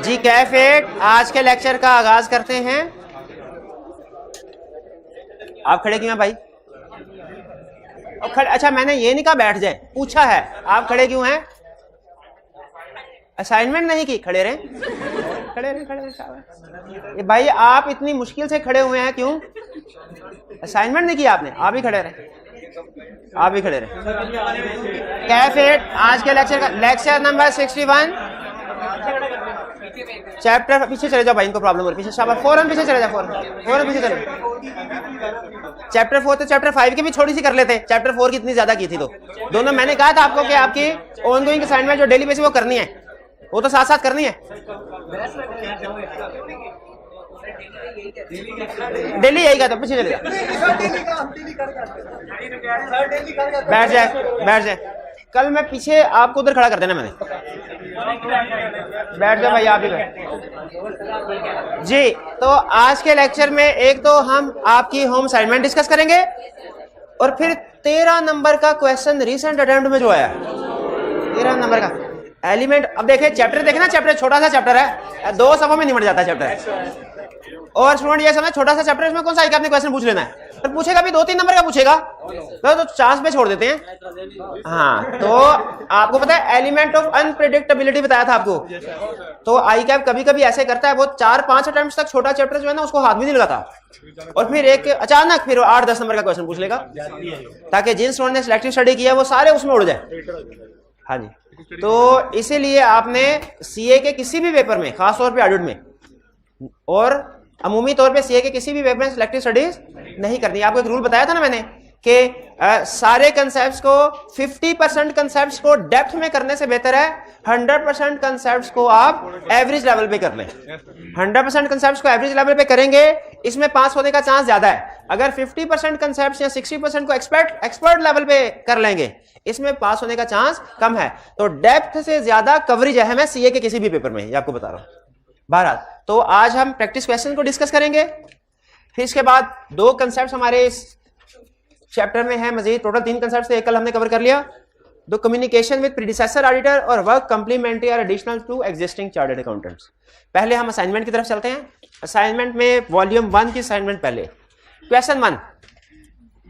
जी कैफेट, आज के लेक्चर का आगाज करते हैं। आप खड़े क्यों हैं भाई? और खड़े, अच्छा मैंने ये नहीं कहा बैठ जाए, पूछा है आप खड़े क्यों हैं? असाइनमेंट नहीं की, खड़े रहे खड़े रहे खड़े रहे। ये भाई आप इतनी मुश्किल से खड़े हुए हैं क्यों? असाइनमेंट नहीं किया आपने, आप ही खड़े रहे, आप ही खड़े रहे। कैफेट, आज के लेक्चर का लेक्चर नंबर 61 चैप्टर, पीछे चले जाओ भाई, इनको प्रॉब्लम हो रही है, पीछे शाबाश, फौरन पीछे चले जाओ, फौरन पीछे चले जाओ। चैप्टर 4 तो चैप्टर 5 की भी थोड़ी सी कर लेते, चैप्टर 4 की इतनी ज्यादा की थी तो दोनों। मैंने कहा था आपको कि आपकी ऑनगोइंग असाइनमेंट जो डेली बेसिस वो करनी है, वो तो साथ साथ करनी है। डेली यही कहता, पीछे चले जाओ, बैठ जाए बैठ जाए। कल मैं पीछे आपको उधर खड़ा कर देना, मैंने बैठ जाओ भाई, आप ही बैठ जी। तो आज के लेक्चर में एक तो हम आपकी होम असाइनमेंट डिस्कस करेंगे और फिर 13 नंबर का क्वेश्चन रिसेंट अटेम्प्ट में जो आया 13 नंबर का एलिमेंट। अब देखे चैप्टर, देखे ना, चैप्टर छोटा सा चैप्टर है, 2 सफों में निमट जाता है चैप्टर। और स्टूडेंट ये समझ, छोटा सा चैप्टर, इसमें कौन सा एक आपने क्वेश्चन पूछ लेना है, पर पूछेगा भी 2-3 नंबर का पूछेगा, तो चांस पे छोड़ देते हैं। हाँ, तो आपको पता है एलिमेंट ऑफ अनप्रेडिक्टेबिलिटी बताया था आपको, तो आई कैप कभी कभी ऐसे करता है, वो 4-5 अटेम्प्ट तक छोटा चैप्टर जो है ना उसको हाथ भी नहीं लगाता, और फिर एक अचानक फिर 8-10 नंबर का क्वेश्चन पूछ लेगा, ताकि जिन स्टूडेंट ने सिलेक्टिव स्टडी किया वो सारे उसमें उड़ जाए। हाँ जी, तो इसीलिए आपने सीए के किसी भी पेपर में, खासतौर पर ऑडिट में और अमूमी तौर पे सीए के किसी भी पेपर में सिलेक्टिव स्टडीज नहीं करनी। आपको एक रूल बताया था ना मैंने कि सारे कंसेप्ट्स को 50% कंसेप्ट्स को डेप्थ में करने से बेहतर है 100% कंसेप्ट्स को आप एवरेज लेवल पे कर लें। 100% कंसेप्ट्स को एवरेज लेवल पे करेंगे, इसमें पास होने का चांस ज्यादा है। अगर 50% कंसेप्ट्स या 60% को एक्सपर्ट लेवल पे कर लेंगे, इसमें पास होने का चांस कम है। तो डेप्थ से ज्यादा कवरेज है मैं सीए के किसी भी पेपर में, ये आपको बता रहा हूं। बहरहाल, तो आज हम प्रैक्टिस क्वेश्चन को डिस्कस करेंगे, फिर इसके बाद 2 कंसेप्ट हमारे इस चैप्टर में है मजीद, टोटल 3 कंसेप्ट थे, कल हमने कवर कर लिया। 2 कम्युनिकेशन विद प्रीडिसेसर ऑडिटर और वर्क कंप्लीमेंट्री और additional to existing chartered accountants. पहले हम असाइनमेंट की तरफ चलते हैं। असाइनमेंट में वॉल्यूम 1 की असाइनमेंट पहले। क्वेश्चन 1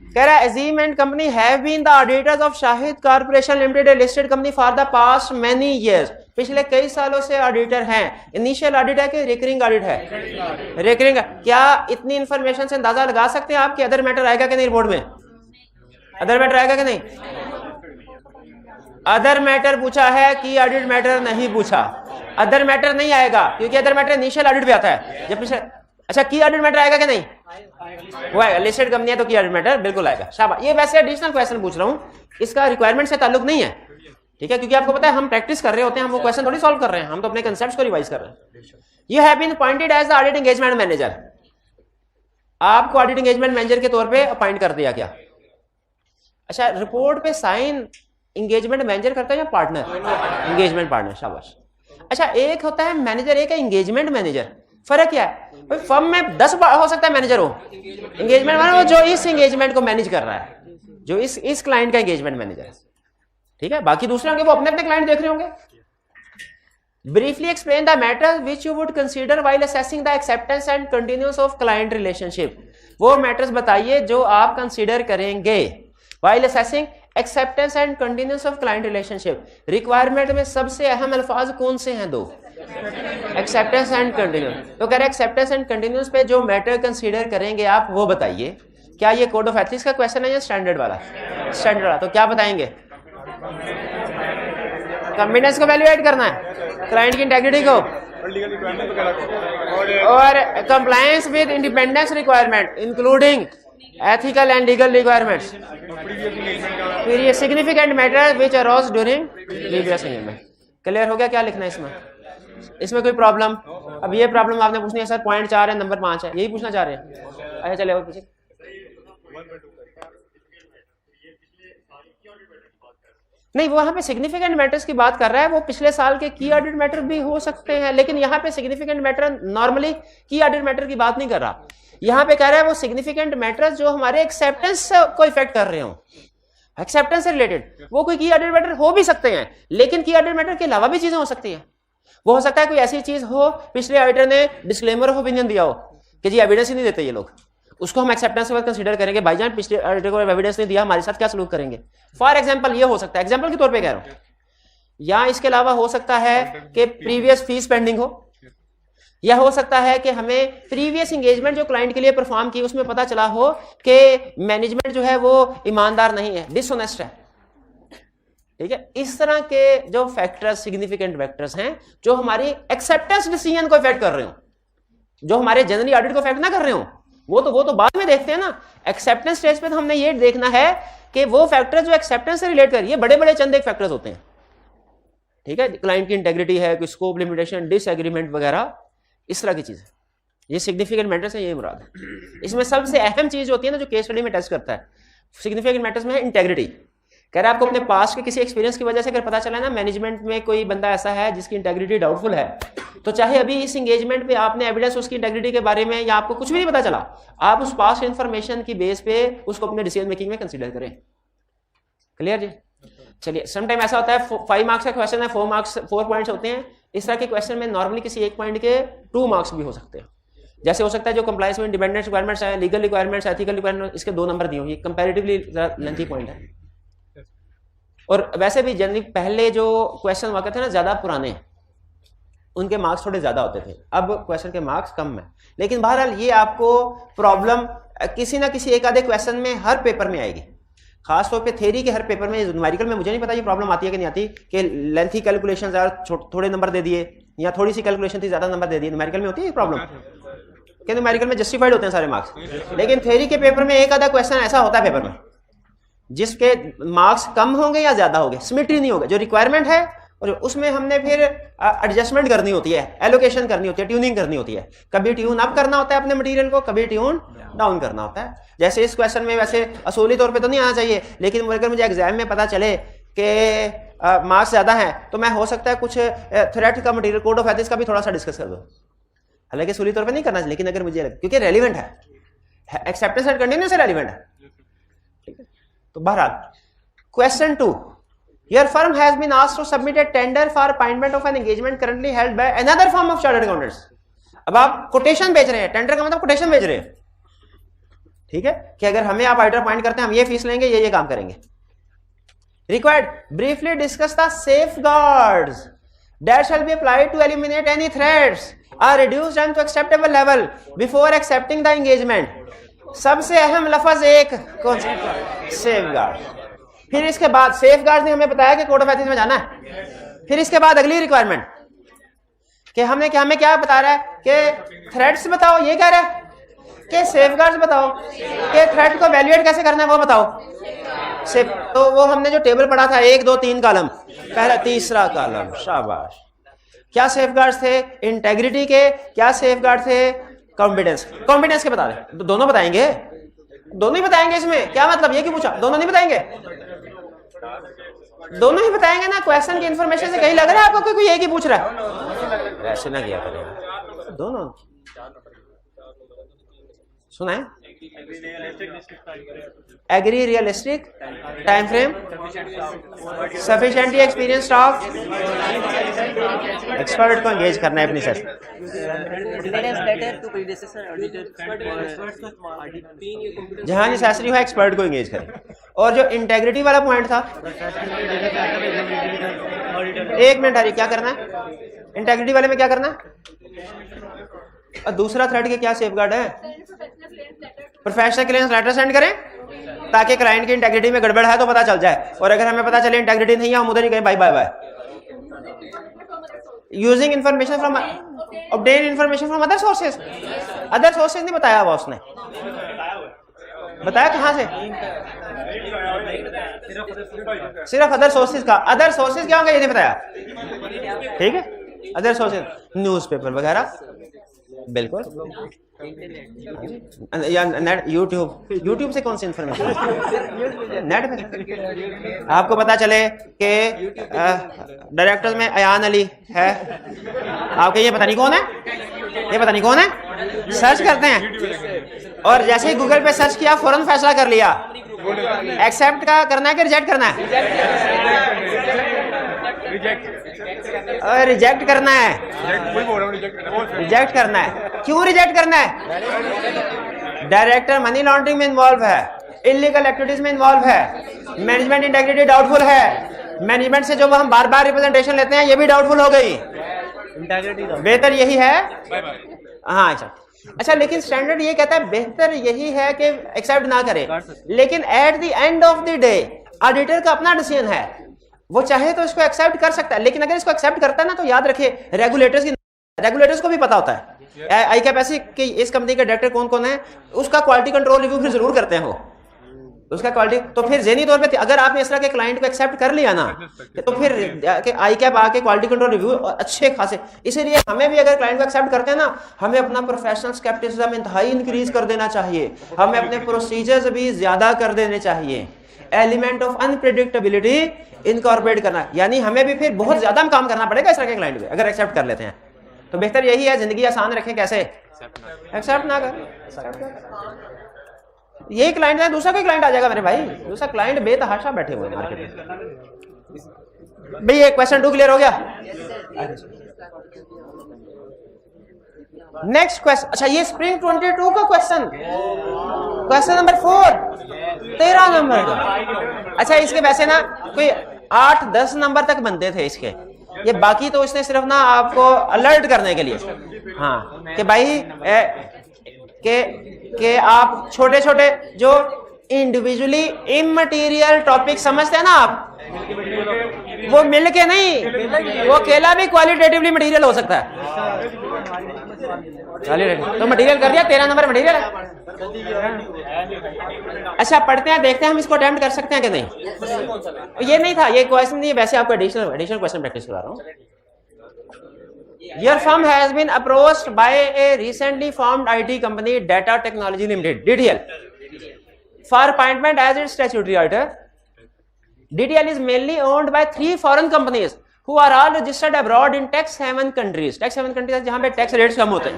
कह रहा है, Azeem and company have been the auditors of Shahid corporation limited, a listed company for the past many years. पिछले कई सालों से ऑडिटर हैं। इनिशियल ऑडिट है कि रिकरिंग ऑडिट है? रिकरिंग। क्या इतनी इंफॉर्मेशन से अंदाजा लगा सकते हैं आप कि अदर मैटर आएगा कि नहीं रिपोर्ट में? अदर मैटर आएगा कि नहीं? अदर मैटर पूछा है कि ऑडिट मैटर नहीं पूछा। अदर मैटर नहीं आएगा क्योंकि अदर मैटर इनिशियल ऑडिट पे आता है। जब पिछले, अच्छा की ऑडिट मैटर आएगा कि नहीं? वो आएगा। लिस्टेड कंपनी है तो की ऑडिट मैटर बिल्कुल आएगा। शाबाश। ये वैसे एडिशनल क्वेश्चन पूछ रहा हूं, इसका रिक्वायरमेंट से ताल्लुक नहीं है, ठीक है, क्योंकि आपको पता है हम प्रैक्टिस कर रहे होते हैं, हम वो क्वेश्चन थोड़ी सॉल्व कर रहे हैं, हम तो अपने कंसेप्ट्स को रिवाइज कर रहे हैं। You have been appointed as the audit engagement manager. आपको ऑडिट एंगेजमेंट मैनेजर के तौर पे अपॉइंट कर दिया गया। अच्छा, रिपोर्ट पे साइन एंगेजमेंट मैनेजर करता है या पार्टनर? Engagement partner. शाबाश। अच्छा, एक होता है मैनेजर, एक है एंगेजमेंट मैनेजर। फर्क क्या है? भाई फर्म में 10 हो सकता है मैनेजर हो, एंगेजमेंट मैनेजर जो इस एंगेजमेंट को मैनेज कर रहा है, जो इस क्लाइंट का एंगेजमेंट मैनेजर है, ठीक है। बाकी दूसरे होंगे वो अपने अपने क्लाइंट देख रहे होंगे। Briefly explain the matters which you would consider while assessing the acceptance and continuance of client relationship. वो मैटर्स बताइए जो आप कंसीडर करेंगे while assessing acceptance and continuance of client relationship. Requirement में सबसे अहम अल्फाज कौन से हैं? 2, एक्सेप्टेंस एंड कंटिन्यूअस। तो कह रहे हैं एक्सेप्टेंस एंड कंटिन्यूअस पे जो मैटर कंसीडर करेंगे आप वो बताइए। क्या ये कोड ऑफ एथिक्स का क्वेश्चन है या स्टैंडर्ड वाला? स्टैंडर्ड वाला। तो क्या बताएंगे? कॉन्फिडेंस को वैल्यूएट करना है, क्लाइंट की इंटेग्रिटी को, और compliance with independence requirement including ethical and legal requirements. फिर ये significant matter which arose during previous engagement. Clear हो गया क्या लिखना है इसमें? इसमें कोई प्रॉब्लम? अब ये प्रॉब्लम आपने पूछनी है सर, पॉइंट 4 है, नंबर 5 है, यही पूछना चाह रहे हैं? अच्छा चले पीछे। नहीं, वो वहां पे सिग्निफिकेंट मैटर्स की बात कर रहा है, वो पिछले साल के की ऑडिट मैटर भी हो सकते हैं, लेकिन यहाँ पे सिग्निफिकेंट मैटर नॉर्मली की ऑडिट मैटर की बात नहीं कर रहा। यहाँ पे कह रहा है वो सिग्निफिकेंट मैटर्स जो हमारे एक्सेप्टेंस को इफेक्ट कर रहे हो, एक्सेप्टेंस से रिलेटेड। वो कोई की ऑडिट मैटर हो भी सकते हैं, लेकिन की ऑडिट मैटर के अलावा भी चीजें हो सकती है। वो हो सकता है कोई ऐसी चीज हो, पिछले ऑडिटर ने डिस्क्लेमर ऑफ ओपिनियन दिया हो कि जी एविडेंस ही नहीं देते ये लोग, उसको हम एक्सेप्टेंस के बाद कंसीडर करेंगे, भाईजान पिछले ऑडिटर को एविडेंस नहीं दिया, हमारे साथ क्या सलूक करेंगे। फॉर एग्जांपल ये हो सकता है, एग्जांपल के तौर पे कह रहा हूं, या इसके अलावा हो सकता है कि प्रीवियस फीस पेंडिंग हो, या हो सकता है कि हमें प्रीवियस एंगेजमेंट जो क्लाइंट के लिए परफॉर्म की उसमें पता चला हो कि मैनेजमेंट जो है वो ईमानदार नहीं है, डिसऑनेस्ट है। ठीक है, इस तरह के जो फैक्टर्स, सिग्निफिकेंट फैक्टर्स हैं जो हमारी एक्सेप्टेंस डिसीजन को इफेक्ट कर रहे हो, जो हमारे जनरली ऑडिट को इफेक्ट ना कर रहे हो, वो तो बाद में देखते हैं ना। एक्सेप्टेंस स्टेज पे तो हमने ये देखना है कि वो फैक्टर जो एक्सेप्टेंस से रिलेट कर, ये बड़े बड़े चंद एक फैक्टर्स होते हैं। ठीक है, क्लाइंट की इंटेग्रिटी है, कोई स्कोप लिमिटेशन, डिसएग्रीमेंट वगैरह, इस तरह की चीज है। ये सिग्निफिकेंट मैटर्स है, ये मुराद है। इसमें सबसे अहम चीज होती है ना जो केस स्टडी में टेस्ट करता है सिग्निफिकेंट मैटर्स में, है इंटेग्रिटी। कह रहा है आपको अपने पास के किसी एक्सपीरियंस की वजह से अगर पता चला ना मैनेजमेंट में कोई बंदा ऐसा है जिसकी इंटेग्रिटी डाउटफुल है, तो चाहे अभी इस एंगेजमेंट पे आपने एविडेंस उसकी इंटेग्रिटी के बारे में या आपको कुछ भी नहीं पता चला, आप उस पास्ट इंफॉर्मेशन की बेस पे उसको अपने डिसीजन मेकिंग में कंसीडर करें। क्लियर जी? चलिए, सम टाइम ऐसा होता है 5 मार्क्स का क्वेश्चन है, 4 पॉइंट्स होते हैं। इस तरह के क्वेश्चन में नॉर्मली किसी एक पॉइंट के 2 मार्क्स भी हो सकते हैं। जैसे हो सकता है जो कंप्लायंस में इंडिपेंडेंस रिक्वायरमेंट्स है, लीगल रिक्वायरमेंट्स, एथिकल रिक्वायरमेंट्स, इसके 2 नंबर दिए होंगे, कंपैरेटिवली लेंथी पॉइंट है। और वैसे भी जनरली पहले जो क्वेश्चन हुआ थे ना ज्यादा पुराने, उनके मार्क्स थोड़े ज्यादा होते थे, अब क्वेश्चन के मार्क्स कम है। लेकिन बहरहाल ये आपको प्रॉब्लम किसी ना किसी एक आधे क्वेश्चन में हर पेपर में आएगी, खासतौर पे थ्योरी के हर पेपर में। न्यूमेरिकल में मुझे नहीं पता ये प्रॉब्लम आती है कि नहीं आती, कि लेंथी कैलकुलेशन थोड़े नंबर दे दिए या थोड़ी सी कैलकुलेशन थी ज्यादा नंबर दे दिए। न्यूमेरिकल में होती है प्रॉब्लम कि न्यूमेरिकल में जस्टिफाइड होते हैं सारे मार्क्स, लेकिन थ्योरी के पेपर में एक आधा क्वेश्चन ऐसा होता है पेपर में जिसके मार्क्स कम होंगे या ज्यादा होंगे, सिमेट्री नहीं होगा। जो रिक्वायरमेंट है और उसमें हमने फिर एडजस्टमेंट करनी होती है, एलोकेशन करनी होती है, ट्यूनिंग करनी होती है। कभी ट्यून अप करना होता है अपने मटेरियल को, कभी ट्यून डाउन करना होता है। जैसे इस क्वेश्चन में वैसे असूली तौर पे तो नहीं आना चाहिए, लेकिन अगर मुझे एग्जाम में पता चले कि मार्क्स ज्यादा हैं तो मैं हो सकता है कुछ थ्रेट का मटेरियल, कोड ऑफ एथिक्स का भी थोड़ा सा डिस्कस कर दूं। हालांकि असूली तौर पर नहीं करना चाहिए, लेकिन अगर मुझे क्योंकि रेलिवेंट है, एक्सेप्टेंस एंड कंटिन्यूस रेलिवेंट है। तो बहरहाल question 2, your firm has been asked to submit a tender for appointment of an engagement currently held by another firm of chartered accountants। अब आप कोटेशन बेच रहे हैं, टेंडर का मतलब कोटेशन बेच रहे हैं। ठीक है, कि अगर हमें आप ऑडिटर अपॉइंट करते हैं, हम ये फीस लेंगे, ये काम करेंगे। Required briefly discuss the safeguards that shall be applied to eliminate any threats or reduce them to acceptable level before accepting the engagement। सबसे अहम लफ्ज एक कौन सा? सेफगार्ड। फिर इसके बाद सेफगार्ड ने हमें बताया कि कोड ऑफ एथिक्स में जाना है। फिर इसके बाद अगली रिक्वायरमेंट कि हमें क्या बता रहा है कि थ्रेट्स बताओ, ये कह रहा है कि सेफगार्ड्स बताओ, कि थ्रेट को वैल्यूएट कैसे करना है वो बताओ। तो वो हमने जो टेबल पढ़ा था 1 2 3 कॉलम, पहला तीसरा कॉलम, शाबाश। क्या सेफगार्ड्स थे? इंटेग्रिटी के। क्या सेफगार्ड थे? कॉम्पिटेंस के बता दें। तो दोनों बताएंगे, दोनों ही बताएंगे। इसमें क्या मतलब, ये क्यों पूछा? दोनों नहीं बताएंगे, दोनों ही बताएंगे ना। क्वेश्चन की इंफॉर्मेशन से कहीं लग रहा है आपको कोई एक ही पूछ रहा है? ऐसे ना किया करें, दोनों सुना है। Agree realistic time frame, sufficiently experience staff, expert को एंगेज करना है अपनी सर। जहां नेसेसरी हो एक्सपर्ट को एंगेज करें। और जो इंटेग्रिटी वाला पॉइंट था, 1 मिनट हरी, क्या करना है इंटेग्रिटी वाले में? क्या करना है? और दूसरा थ्रेड के क्या सेफगार्ड है? प्रोफेशनल क्लियरेंस लेटर सेंड करें ताकि क्लाइंट की इंटेग्रिटी में गड़बड़ है तो पता चल जाए, और अगर हमें पता चले इंटेग्रिटी नहीं है, हम उधर ही कहें bye bye bye. Using information from, obtain information from other sources. Other sources नहीं बताया हुआ उसने, बताया कहां से? सिर्फ अदर सोर्सेज का। अदर सोर्सेज क्या होंगे ये नहीं बताया। ठीक है, अदर सोर्सेज न्यूज़पेपर वगैरह, बिल्कुल, या नेट, यूट्यूब से कौन सी इंफॉर्मेशन? नेट पे आपको पता चले कि डायरेक्टर्स में अयान अली है, आपके ये पता नहीं कौन है, ये पता नहीं कौन है, सर्च करते हैं और जैसे ही गूगल पे सर्च किया फौरन फैसला कर लिया, एक्सेप्ट का करना है कि रिजेक्ट करना है। रिजेक्ट करना है, रिजेक्ट करना है। क्यों रिजेक्ट करना है? डायरेक्टर मनी लॉन्ड्रिंग में इन्वॉल्व है, इलीगल एक्टिविटीज में इन्वॉल्व है, मैनेजमेंट इंटेग्रिटी डाउटफुल है, मैनेजमेंट से जो हम बार बार रिप्रेजेंटेशन लेते हैं ये भी डाउटफुल हो गई। बेहतर यही है। हाँ अच्छा, लेकिन स्टैंडर्ड ये कहता है बेहतर यही है कि एक्सेप्ट ना करे, लेकिन at the end of the day auditor का अपना डिसीजन है, वो चाहे तो इसको एक्सेप्ट कर सकता है, लेकिन अगर इसको एक्सेप्ट करता है ना तो याद रखिए रेगुलेटर्स को भी पता होता है आई कैप ऐसी कि इस कंपनी के डायरेक्टर कौन कौन है, उसका क्वालिटी कंट्रोल रिव्यू फिर जरूर करते हैं वो, उसका क्वालिटी। तो फिर ज़हनी तौर पे अगर आपने इस तरह के क्लाइंट को एक्सेप्ट कर लिया ना तो फिर आई कैप आके क्वालिटी कंट्रोल रिव्यू अच्छे खासे। इसीलिए हमें भी अगर क्लाइंट को एक्सेप्ट करते हैं ना, हमें अपना प्रोफेशनल स्केप्टिसिज्म इंतहाई इंक्रीज कर देना चाहिए, हमें अपने प्रोसीजर्स भी ज्यादा कर देने चाहिए, एलिमेंट ऑफ अनप्रेडिक्टेबिलिटी इनकॉर्पोरेट करना, यानी हमें भी फिर बहुत ज्यादा काम करना पड़ेगा इस तरह के क्लाइंट पे अगर एक्सेप्ट कर लेते हैं। तो बेहतर यही है जिंदगी आसान रखें, कैसे एक्सेप्ट ना कर। यही क्लाइंट है, दूसरा कोई क्लाइंट आ जाएगा मेरे भाई, दूसरा क्लाइंट बेतहाशा बैठे हुए मार्केट में। भाई ये क्वेश्चन 2 क्लियर हो गया? नेक्स्ट क्वेश्चन, अच्छा ये स्प्रिंग 22 का क्वेश्चन नंबर 4, 13 नंबर का। अच्छा इसके वैसे ना कोई 8-10 नंबर तक बनते थे इसके, ये बाकी तो इसने सिर्फ ना आपको अलर्ट करने के लिए, हाँ कि भाई के आप छोटे छोटे जो इंडिविजुअली इमटेरियल टॉपिक समझते हैं ना आप, वो मिल के नहीं, वो अकेला भी क्वालिटेटिवली मटेरियल हो सकता है। तो मटेरियल कर दिया, 13 नंबर मटेरियल है। अच्छा पढ़ते हैं, देखते हैं हम इसको अटेम्प्ट कर सकते हैं कि नहीं। ये नहीं था, ये क्वेश्चन नहीं, वैसे आपको एडिशनल क्वेश्चन प्रैक्टिस करा रहा हूँ। Your firm has been approached by a recently formed IT company, Data Technology Limited (DTL), for appointment as its statutory auditor. DTL is mainly owned by 3 foreign companies who are all registered abroad in tax haven countries. Tax haven countries जहां पे tax rates कम होते हैं,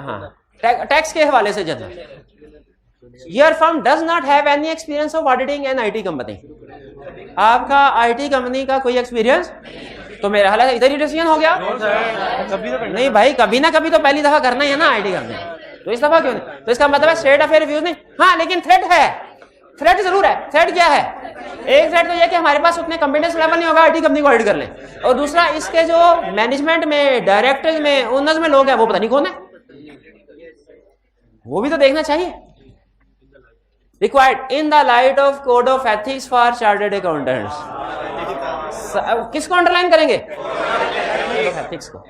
हाँ tax के हवाले से general. Your firm does not have any experience of auditing an IT company. आपका IT company का कोई एक्सपीरियंस, तो मेरा हाल इधर ही डिसीजन हो गया। नहीं भाई, कभी ना कभी तो पहली दफा करना ही है ना आईटी करने, तो इस दफा क्यों नहीं? तो इसका मतलब है स्टेट अफेयर रिव्यूज नहीं। हाँ लेकिन थ्रेट है, थ्रेट जरूर है। थ्रेट क्या है? एक थ्रेट तो यह कि हमारे पास उतने कॉम्पिटेंस लेवल नहीं होगा आईटी कंपनी को ऑडिट कर लें, और दूसरा इसके जो मैनेजमेंट में, डायरेक्टर्स में, ओनर्स में लोग हैं वो पता नहीं कौन है, वो भी तो देखना चाहिए। Required in the light of code of ethics for chartered accountants. किसको अंडरलाइन करेंगे? एथिक्स को।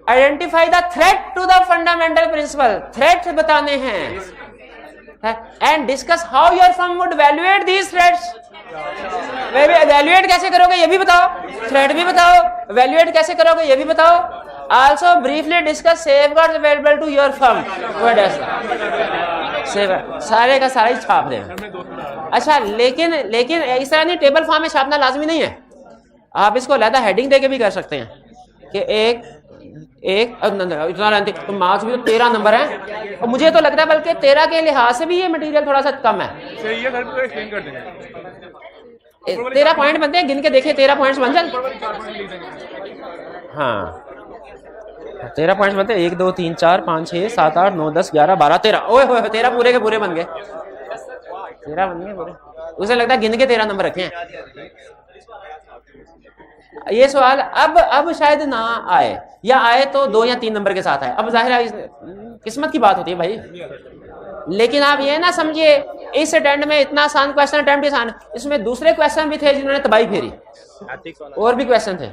Identify the threat to the fundamental principle, threat बताने हैं, and discuss how your firm would evaluate these threats. Evaluate कैसे करोगे ये भी बताओ, थ्रेट भी बताओ, वैल्यूएट कैसे करोगे ये भी बताओ। Also briefly discuss safeguards available to your firm. सारे का सारा ही छाप दें। अच्छा लेकिन इस तरह नहीं, टेबल फॉर्म में छापना लाजमी नहीं है, आप इसको अलग हेडिंग देके भी कर सकते हैं कि एक इतना तो मार्क्स भी तो 13 नंबर है, और मुझे तो लगता है बल्कि 13 के लिहाज से भी ये मटेरियल थोड़ा सा कम है। 13 पॉइंट बनते हैं, गिन के देखिए 13 पॉइंट्स बन जाए। हाँ 13 पॉइंट्स बनते हैं, 1 2 3 4 5 6 7 8 9 10 11 12 13। ओए होए 13 पूरे के पूरे बन गए, 13 बन गए पूरे। उसे लगता है गिन के 13 नंबर रखे हैं। ये सवाल अब शायद ना आए, या आए तो 2 या 3 नंबर के साथ आए। अब जाहिर है किस्मत की बात होती है भाई, लेकिन आप ये ना समझिए इस अटेम्प्ट में इतना आसान क्वेश्चन, अटेम्प्ट आसान, इसमें दूसरे क्वेश्चन भी थे जिन्होंने तबाही फेरी, और भी क्वेश्चन थे।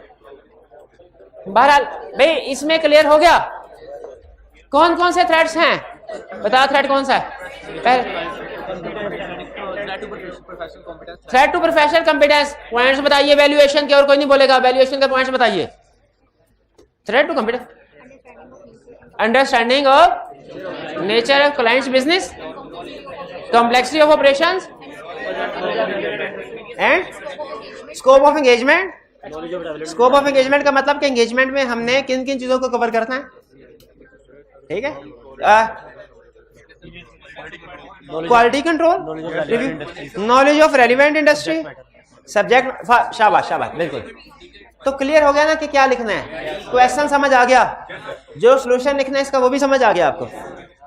बहरहाल भाई इसमें क्लियर हो गया कौन कौन से थ्रेड्स हैं, बताओ थ्रेड कौन सा है? Threat to professional competence, points बताइए वैल्यूएशन के, और कोई नहीं बोलेगा, वैल्यूएशन के पॉइंट्स बताइए। Threat to competence, understanding of nature of client's business, complexity of operations and scope of engagement. Scope of engagement का मतलब कि एंगेजमेंट में हमने किन किन चीजों को कवर करना है, ठीक है? Quality control, knowledge of relevant industry, subject, शाबाश शाबाश, बिल्कुल। तो क्लियर हो गया ना कि क्या लिखना है, क्वेश्चन समझ आ गया, जो सॉल्यूशन लिखना है इसका वो भी समझ आ गया आपको।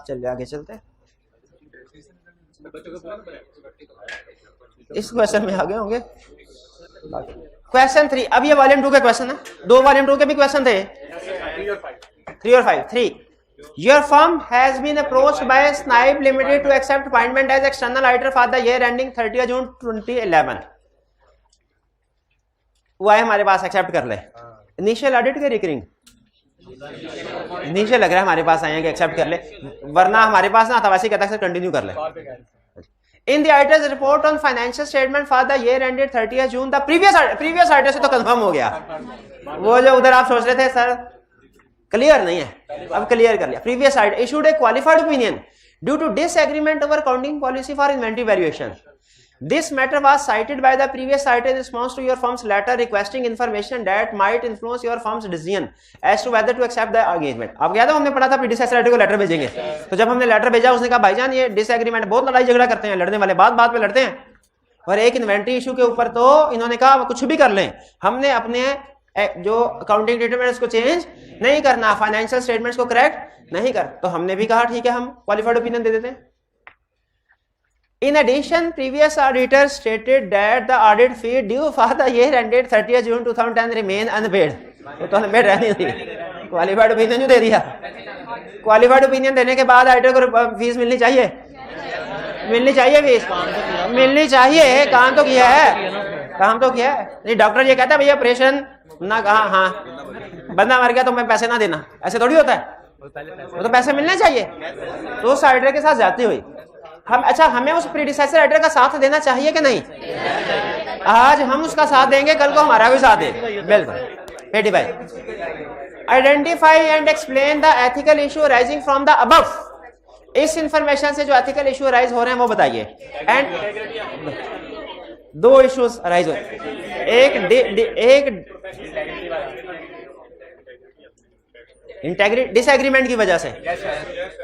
चलिए आगे चलते हैं, इस क्वेश्चन में आगे होंगे। क्वेश्चन 3, अब ये वॉल्यूम 2 का क्वेश्चन है, 2 वॉल्यूम 2 के भी क्वेश्चन थे, 3 और 5। 3, your firm has been approached by Snipe Limited to accept appointment as external auditor for the year ending 30 June 2011। वो आए हमारे पास, एक्सेप्ट कर ले। इनिशियल ऑडिट के रिकरिंग इनिशियल लग रहा है हमारे पास आए हैं कि एक्सेप्ट कर ले, वरना हमारे पास ना तवासी कहता है कंटिन्यू कर ले। In the auditors report on financial statement for the year ended 30 June the previous auditor से तो कंफर्म हो गया, वो जो उधर आप सोच रहे थे सर क्लियर नहीं है, अब क्लियर कर लिया। Previous auditor issued a qualified opinion due to disagreement over accounting policy for inventory valuation. This matter was cited by the previous auditor in response to your firm's letter requesting information that might influence your firm's decision as to whether to accept the engagement। अब याद है हमने पढ़ा था predecessor auditor को letter भेजेंगे, तो जब हमने लेटर भेजा उसने कहा भाईजान ये डिसएग्रीमेंट, बहुत लड़ाई झगड़ा करते हैं, लड़ने वाले बात पे लड़ते हैं, और एक इन्वेंटरी इशू के ऊपर तो इन्होंने कहा कुछ भी कर लें, हमने अपने जो अकाउंटिंग स्टेटमेंट्स को चेंज नहीं करना, फाइनेंशियल स्टेटमेंट्स को करेक्ट नहीं कर, तो हमने भी कहा ठीक है हम क्वालिफाइड ओपिनियन दे देते हैं। In addition, previous auditor stated that the audit fee due for the year ended 30 June 2010 remain unpaid। तो unpaid रहनी थी, क्वालिफाइड ओपिनियन जो दे दिया। क्वालिफाइड ओपिनियन देने के बाद ऑडिटर को फीस मिलनी चाहिए, मिलनी चाहिए फीस, मिलनी चाहिए। काम तो किया है, काम तो किया है। नहीं डॉक्टर ये कहता है भैया ऑपरेशन ना कहा, हाँ बंदा मर गया तो मैं पैसे ना देना, ऐसे थोड़ी होता है, वो तो पैसे मिलने चाहिए। तो उस ऑडिटर के साथ जाती हुई हम, अच्छा हमें उस प्रीडिसेसर ऑडिटर का साथ देना चाहिए कि नहीं? आज हम उसका साथ देंगे, कल को हमारा भी साथ देंगे, बिल्कुल। 85, identify and explain the ethical issue rising from the above. इस इंफॉर्मेशन से जो एथिकल इशू राइज हो रहे हैं वो बताइए। एंड 2 इश्यूज राइज हो, एक इंटेग्रिटी डिसएग्रीमेंट की वजह से,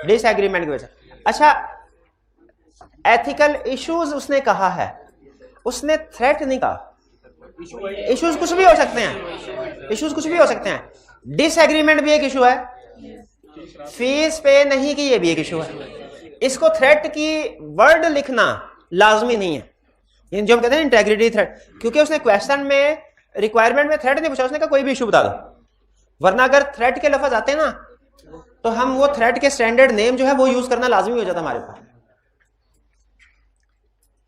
डिसएग्रीमेंट की वजह से। अच्छा एथिकल इश्यूज उसने कहा है, उसने थ्रेट नहीं कहा। इश्यूज कुछ भी हो सकते हैं, इश्यूज कुछ भी हो सकते हैं। डिसएग्रीमेंट भी एक इशू है, फीस पे नहीं की ये भी एक इशू है। इसको थ्रेट की वर्ड लिखना लाजमी नहीं है, जो हम कहते हैं इंटेग्रिटी थ्रेट, क्योंकि उसने क्वेश्चन में रिक्वायरमेंट में थ्रेट नहीं पूछा, उसने कहा कोई भी इशू बता दो, वरना अगर थ्रेट के लफ्ज आते हैं ना तो हम वो थ्रेट के स्टैंडर्ड नेम जो है वो यूज करना लाजमी हो जाता हमारे पास।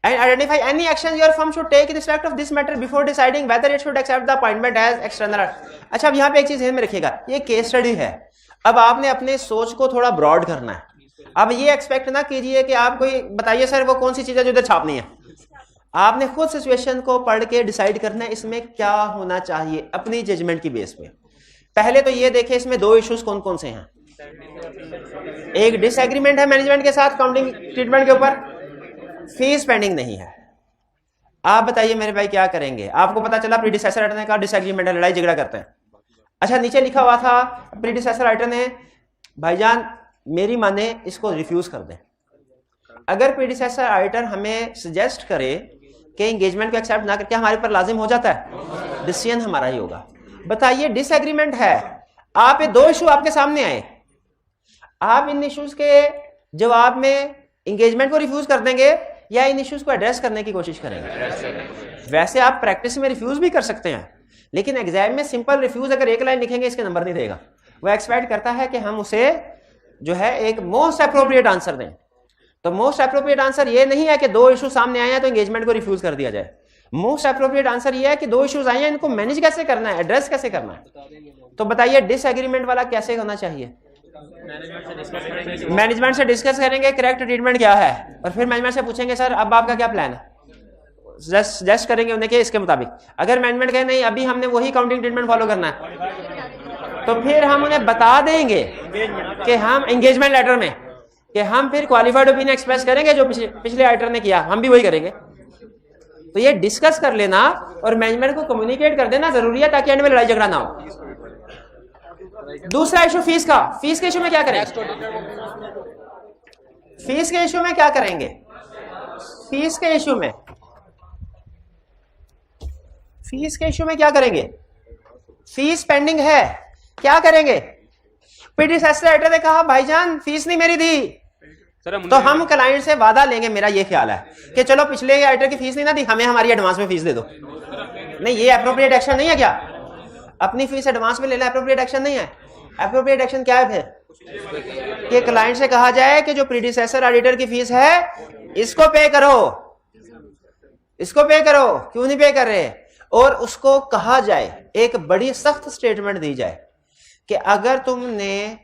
And identify any action your firm should take in respect of this matter before deciding whether it should accept the appointment as external। अच्छा अब यहाँ पे एक चीज ध्यान में रखिएगा, ये केस स्टडी है, अब आपने अपने सोच को थोड़ा ब्रॉड करना है। अब ये एक्सपेक्ट ना कीजिए कि आप कोई बताइए सर वो कौन सी चीज है जो इधर छापनी है, आपने खुद सिचुएशन को पढ़ के डिसाइड करना है इसमें क्या होना चाहिए अपनी जजमेंट की बेस पे। पहले तो ये देखें इसमें 2 इश्यूज कौन कौन से हैं। एक डिसएग्रीमेंट है मैनेजमेंट के साथ अकाउंटिंग ट्रीटमेंट के ऊपर, फीस पेंडिंग नहीं है। आप बताइए मेरे भाई क्या करेंगे? आपको पता चला प्रीडिसेसर ऑडिटर ने कहा डिसएग्रीमेंट है, लड़ाई झगड़ा करते हैं। अच्छा नीचे लिखा हुआ था प्रीडिसेसर ऑडिटर ने भाईजान मेरी माने इसको रिफ्यूज कर दें। अगर प्रीडिसेसर ऑडिटर हमें सजेस्ट करे कि एंगेजमेंट को एक्सेप्ट ना करके हमारे पर लाजिम हो जाता है, डिसीजन हमारा ही होगा। बताइए डिसएग्रीमेंट है, आप ये 2 इशू आपके सामने आए, आप इन इश्यूज के जवाब में एंगेजमेंट को रिफ्यूज कर देंगे या इन इश्यूज को एड्रेस करने की कोशिश करेंगे? वैसे आप प्रैक्टिस में रिफ्यूज भी कर सकते हैं, लेकिन एग्जाम में सिंपल रिफ्यूज अगर एक लाइन लिखेंगे इसके नंबर नहीं देगा। वो एक्सपेक्ट करता है कि हम उसे जो है एक मोस्ट अप्रोप्रिएट आंसर दें। तो मोस्ट अप्रोप्रिएट आंसर ये नहीं है कि 2 इशू सामने आए हैं तो एंगेजमेंट को रिफ्यूज कर दिया जाए। मोस्ट अप्रोप्रिएट आंसर ये है कि 2 इश्यूज आए हैं, इनको मैनेज कैसे करना है, एड्रेस कैसे करना है। तो बताइए डिसएग्रीमेंट वाला कैसे होना चाहिए? मैनेजमेंट से डिस्कस करेंगे करेक्ट ट्रीटमेंट क्या है, और फिर मैनेजमेंट से पूछेंगे सर अब आपका क्या प्लान है, सजेस्ट करेंगे उन्हें कि इसके मुताबिक। अगर मैनेजमेंट कहे नहीं अभी हमने वही अकाउंटिंग ट्रीटमेंट फॉलो करना है, तो फिर हम उन्हें बता देंगे कि हम एंगेजमेंट लेटर में कि हम फिर क्वालिफाइड ओपिनियन एक्सप्रेस करेंगे जो पिछले ऑडिटर ने किया, हम भी वही करेंगे। तो ये डिस्कस कर लेना और मैनेजमेंट को कम्युनिकेट कर देना जरूरी है ताकि एंड में लड़ाई झगड़ा ना हो। दूसरा इशू फीस का, फीस के इशू में क्या करेंगे? फीस के इशू में क्या करेंगे? फीस के इशू में फीस के इश्यू में क्या करेंगे? फीस पेंडिंग है, क्या करेंगे? प्रीडिसेसर राइटर ने कहा भाईजान फीस नहीं मेरी दी, तो हम क्लाइंट से वादा लेंगे, मेरा ये ख्याल है कि चलो पिछले राइटर की फीस नहीं ना दी, हमें हमारी एडवांस में फीस दे दो। नहीं, ये अप्रोप्रिएट एक्शन नहीं है क्या? अपनी फीस एडवांस में ले लेना अप्रोप्रिएट एक्शन नहीं है। अप्रोप्रिएट एक्शन क्या है फिर? कि क्लाइंट से कहा जाए कि जो प्रीडिसेसर ऑडिटर की फीस है इसको पे करो, इसको पे करो, क्यों नहीं पे कर रहे? और उसको कहा जाए, एक बड़ी सख्त स्टेटमेंट दी जाए कि अगर तुमने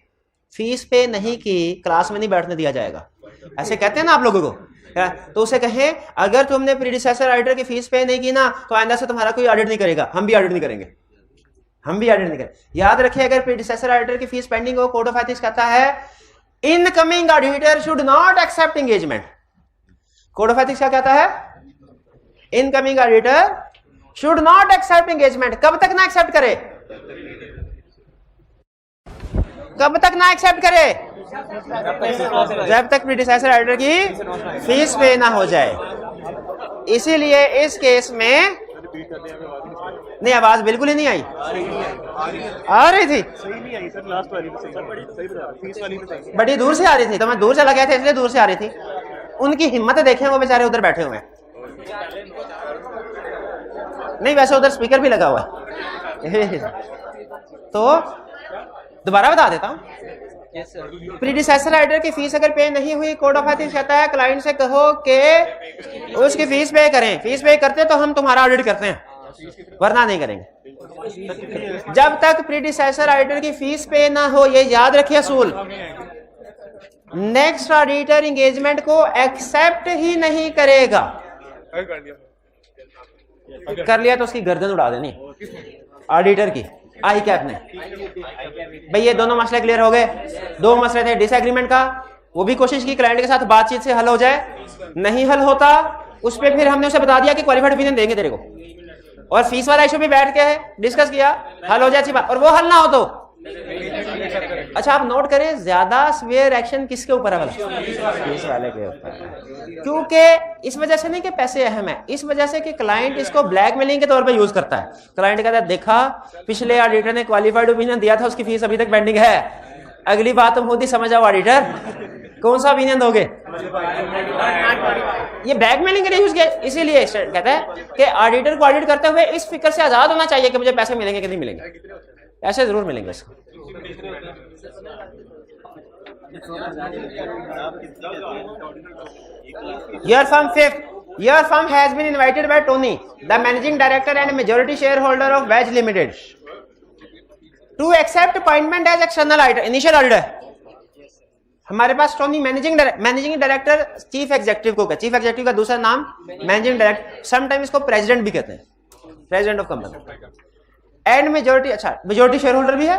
फीस पे नहीं की क्लास में नहीं बैठने दिया जाएगा। ऐसे कहते हैं ना आप लोगों को, तो उसे कहें अगर तुमने प्रीडिसेसर ऑडिटर की फीस पे नहीं की ना तो आइंदा से तुम्हारा कोई ऑडिट नहीं करेगा, हम भी ऑडिट नहीं करेंगे, हम भी ऑडिट नहीं करेंगे। याद रखिए, अगर प्रीडिसेसर ऑडिटर की फीस पेंडिंग हो, कोड ऑफ एथिक्स कहता है incoming auditor should not accept engagement. Code of ethics क्या कहता है? Incoming auditor should not accept engagement. कब तक ना एक्सेप्ट करे? कब तक ना एक्सेप्ट करे? जब तक प्रीडिसेसर ऑडिटर की फीस पे ना हो जाए। इसीलिए इस केस में नहीं, आवाज बिल्कुल ही नहीं आई, आ रही थी, बड़ी दूर से आ रही थी, तो मैं दूर चला गया था इसलिए दूर से आ रही थी। उनकी हिम्मत देखें, वो बेचारे उधर बैठे हुए हैं। नहीं, वैसे उधर स्पीकर भी लगा हुआ है। तो दोबारा बता देता हूं, प्रीडिसेसर ऑडिटर की फीस अगर पे नहीं हुई, कोड ऑफ एथिक्स कहता है क्लाइंट से कहो कि उसकी फीस पे करें, फीस पे करते तो हम तुम्हारा ऑडिट करते हैं, वरना नहीं करेंगे। जब तक प्रीडिसेसर ऑडिटर की फीस पे ना हो, ये याद रखिए असूल, नेक्स्ट ऑडिटर एंगेजमेंट को एक्सेप्ट ही नहीं करेगा। कर लिया तो उसकी गर्दन उड़ा देनी ऑडिटर की, आई कैप ने। भाई ये दोनों मसले क्लियर हो गए। दो मसले थे डिसएग्रीमेंट का, वो भी कोशिश की क्लाइंट के साथ बातचीत से हल हो जाए, नहीं हल होता उस पर फिर हमने उसे बता दिया कि क्वालिफाइड ओपिनियन देंगे तेरे को, और फीस वाला इशू भी बैठ के डिस्कस किया, हल हो जाए अच्छी बात। और वो हल ना हो तो अच्छा आप नोट करें, ज्यादा स्वेयर एक्शन किसके ऊपर है? फीस वाले के ऊपर। क्योंकि इस वजह से नहीं कि पैसे अहम है, इस वजह से कि क्लाइंट इसको ब्लैकमेलिंग के तौर पे यूज करता है। क्लाइंट कहता है देखा पिछले ऑडिटर ने क्वालिफाइड ओपिनियन दिया था, उसकी फीस अभी तक पेंडिंग है, अगली बात तुम खुद ही समझ आओ ऑडिटर, कौन सा ओपिनियन दोगे? ये ब्लैकमेलिंग के लिए यूज किया। इसीलिए कहता है कि ऑडिटर को ऑडिट करते हुए इस फिक्र से आजाद होना चाहिए कि मुझे पैसे मिलेंगे कि नहीं मिलेंगे, ऐसे जरूर मिलेंगे इसको। Your firm has been invited by Tony, the managing director and majority shareholder of Wedge Limited, to accept appointment as external auditor, initial auditor। हमारे पास Tony managing director chief executive को, चीफ एग्जीक्यूटिव का दूसरा नाम managing director, sometime इसको president भी कहते हैं, president of company, and majority, अच्छा मेजॉरिटी शेयर होल्डर भी है।